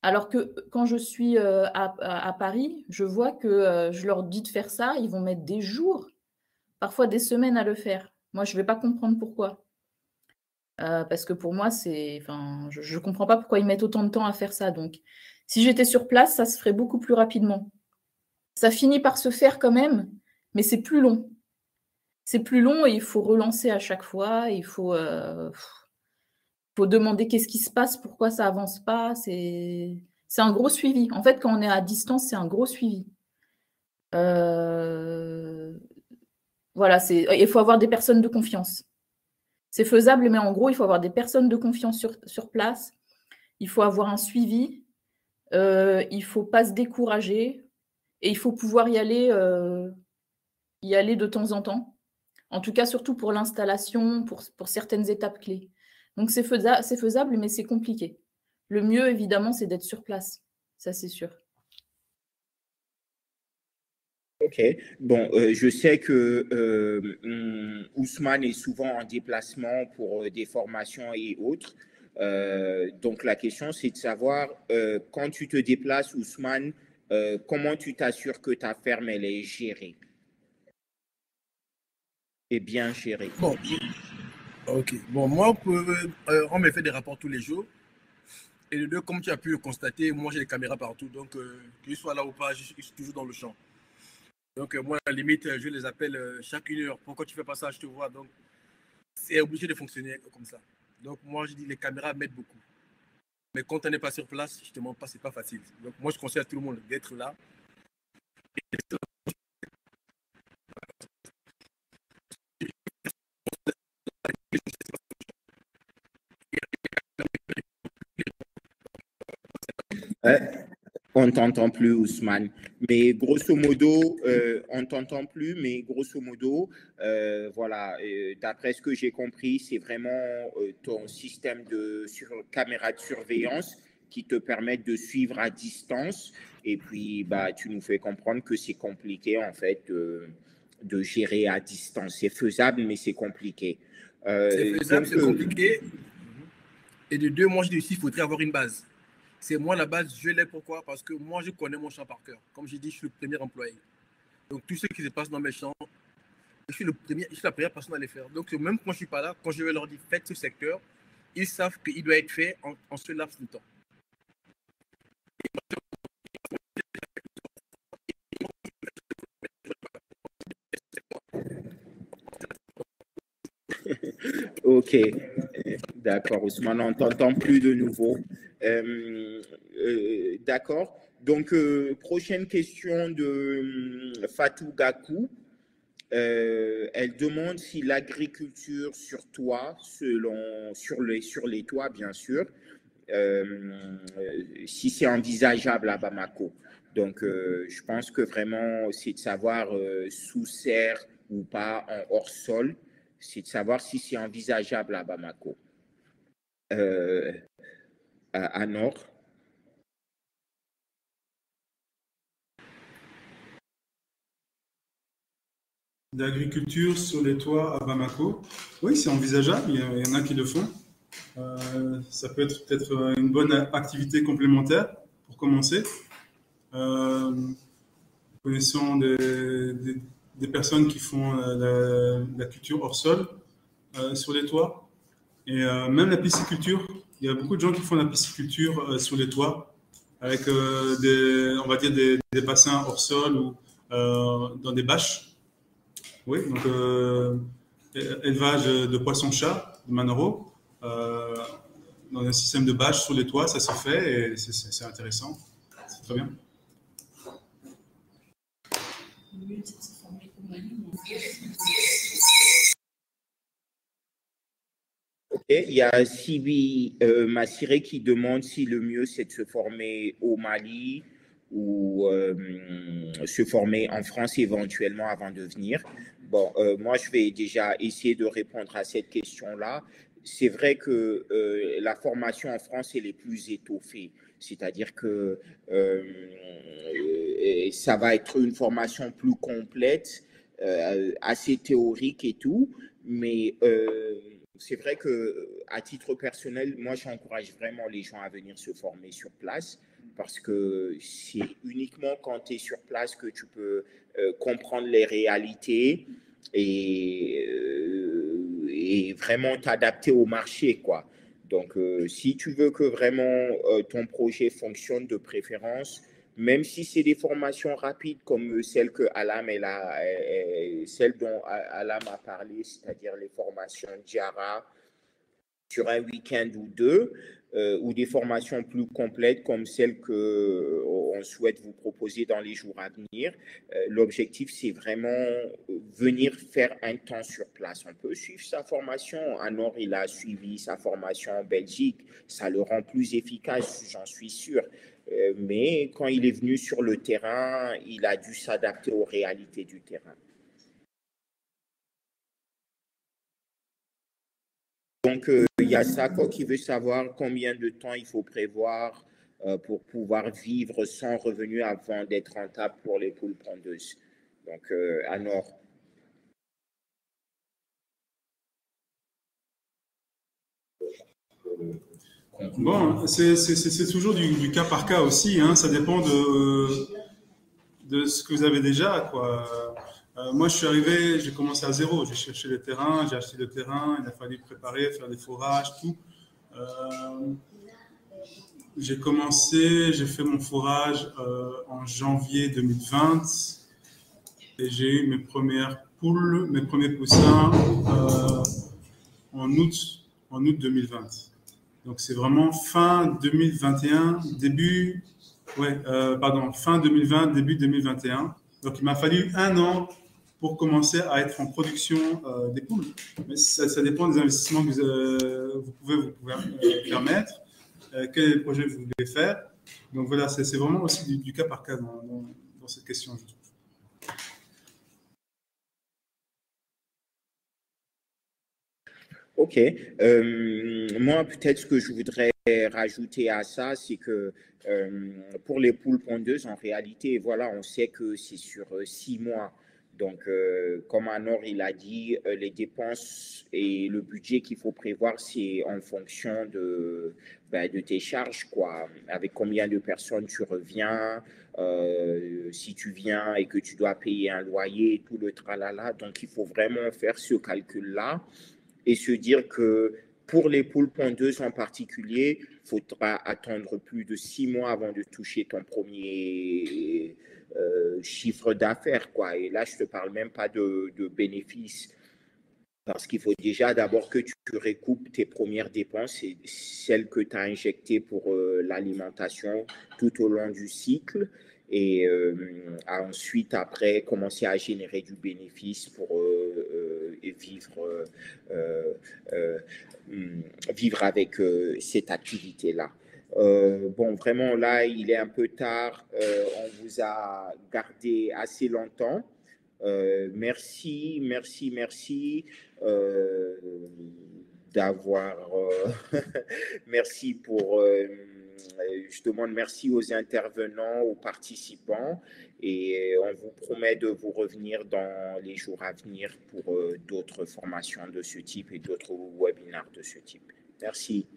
Alors que quand je suis à Paris, je vois que je leur dis de faire ça, ils vont mettre des jours, parfois des semaines à le faire. Moi, je ne vais pas comprendre pourquoi. Parce que pour moi, je ne comprends pas pourquoi ils mettent autant de temps à faire ça. Donc, si j'étais sur place, ça se ferait beaucoup plus rapidement. Ça finit par se faire quand même, mais c'est plus long. C'est plus long et il faut relancer à chaque fois. Il faut demander qu'est-ce qui se passe, pourquoi ça avance pas. C'est un gros suivi. En fait, quand on est à distance, c'est un gros suivi. Voilà, il faut avoir des personnes de confiance. C'est faisable, mais en gros, il faut avoir des personnes de confiance sur place. Il faut avoir un suivi. Il ne faut pas se décourager. Et il faut pouvoir y aller de temps en temps. En tout cas, surtout pour l'installation, pour certaines étapes clés. Donc, c'est faisable, mais c'est compliqué. Le mieux, évidemment, c'est d'être sur place. Ça, c'est sûr. Ok. Bon, je sais que Ousmane est souvent en déplacement pour des formations et autres. Donc, la question, c'est de savoir, quand tu te déplaces, Ousmane, comment tu t'assures que ta ferme, elle est gérée et bien gérée? Bon, ok. Bon, moi, on me fait des rapports tous les jours. Et de deux, comme tu as pu le constater, moi, j'ai des caméras partout. Donc, que je sois là ou pas, je suis toujours dans le champ. Donc, moi, à la limite, je les appelle chaque 1 heure. Pourquoi tu fais pas ça? Je te vois. Donc, c'est obligé de fonctionner comme ça. Donc, moi, je dis les caméras m'aident beaucoup. Mais quand on n'est pas sur place, je ne te mens pas, c'est pas facile. Donc, moi, je conseille à tout le monde d'être là. On ne t'entend plus, Ousmane. Mais grosso modo, on ne t'entend plus, mais grosso modo, voilà, d'après ce que j'ai compris, c'est vraiment ton système de caméra de surveillance qui te permet de suivre à distance. Et puis, bah, tu nous fais comprendre que c'est compliqué, en fait, de gérer à distance. C'est faisable, mais c'est compliqué. C'est faisable, c'est compliqué. Et de deux, moi, je dis aussi, il faudrait avoir une base. C'est moi la base, je l'ai. Pourquoi? Parce que moi, je connais mon champ par cœur. Comme j'ai dit, je suis le premier employé. Donc, tout ce qui se passe dans mes champs, je suis la première personne à les faire. Donc, même quand je ne suis pas là, quand je vais leur dire faites ce secteur, ils savent qu'il doit être fait en ce laps de temps. Ok, d'accord, Ousmane, on ne t'entend plus de nouveau. D'accord. Donc, prochaine question de Fatou Gakou. Elle demande si l'agriculture sur toit, sur les toits, bien sûr, si c'est envisageable à Bamako. Donc, je pense que vraiment, c'est de savoir sous serre ou pas, en hors sol, c'est de savoir si c'est envisageable à Bamako. À Nord. D'agriculture sur les toits à Bamako. Oui, c'est envisageable, il y en a qui le font. Ça peut être peut-être une bonne activité complémentaire pour commencer. Connaissant des personnes qui font la culture hors sol sur les toits. Et même la pisciculture, il y a beaucoup de gens qui font la pisciculture sur les toits avec on va dire des bassins hors sol ou dans des bâches. Oui, donc élevage de poissons-chats, de manoro. dans un système de badge sur les toits, ça se fait et c'est intéressant. C'est très bien. Ok, il y a Sibi Massiré qui demande si le mieux c'est de se former au Mali ou se former en France éventuellement avant de venir. Bon, moi je vais déjà essayer de répondre à cette question-là. C'est vrai que la formation en France elle est plus étoffée, c'est-à-dire que ça va être une formation plus complète, assez théorique et tout, mais c'est vrai que à titre personnel, moi, j'encourage vraiment les gens à venir se former sur place parce que c'est uniquement quand tu es sur place que tu peux comprendre les réalités et vraiment t'adapter au marché, quoi. Donc, si tu veux que vraiment ton projet fonctionne de préférence, même si c'est des formations rapides comme celle que Alam celle dont Alam a parlé, c'est-à-dire les formations Diara sur un week-end ou deux, ou des formations plus complètes comme celles qu'on souhaite vous proposer dans les jours à venir. L'objectif, c'est vraiment venir faire un temps sur place. On peut suivre sa formation. Anor, il a suivi sa formation en Belgique. Ça le rend plus efficace, j'en suis sûr. Mais quand il est venu sur le terrain, il a dû s'adapter aux réalités du terrain. Donc, il y a Sako qui veut savoir combien de temps il faut prévoir pour pouvoir vivre sans revenu avant d'être rentable pour les poules pondeuses. Donc, Anor. Bon, c'est toujours du cas par cas aussi, hein. Ça dépend de ce que vous avez déjà, quoi. Moi, je suis arrivé, j'ai commencé à zéro. J'ai cherché le terrain, j'ai acheté le terrain, il a fallu préparer, faire des fourrages, tout. J'ai fait mon fourrage en janvier 2020 et j'ai eu mes premières poules, mes premiers poussins en août 2020. Donc c'est vraiment fin 2021, fin 2020, début 2021. Donc il m'a fallu 1 an pour commencer à être en production des poules. Mais ça dépend des investissements que vous pouvez permettre, quel projet vous voulez faire. Donc voilà, c'est vraiment aussi du cas par cas dans cette question, je trouve. Ok. Moi, peut-être ce que je voudrais rajouter à ça, c'est que pour les poules pondeuses, en réalité, voilà, on sait que c'est sur 6 mois. Donc, comme Anor il a dit, les dépenses et le budget qu'il faut prévoir, c'est en fonction de tes charges, quoi. Avec combien de personnes tu reviens, si tu viens et que tu dois payer un loyer, tout le tralala. Donc, il faut vraiment faire ce calcul-là et se dire que pour les poules pondeuses en particulier, il faudra attendre plus de 6 mois avant de toucher ton premier chiffre d'affaires, quoi. Et là, je ne te parle même pas de bénéfices, parce qu'il faut déjà d'abord que tu recoupes tes premières dépenses, et celles que tu as injectées pour l'alimentation tout au long du cycle, et ensuite, après, commencer à générer du bénéfice pour vivre avec cette activité-là. Bon, vraiment, là, il est un peu tard. On vous a gardé assez longtemps. Merci d'avoir. Merci pour. Je demande merci aux intervenants, aux participants, et on vous promet de vous revenir dans les jours à venir pour d'autres formations de ce type et d'autres webinaires de ce type. Merci.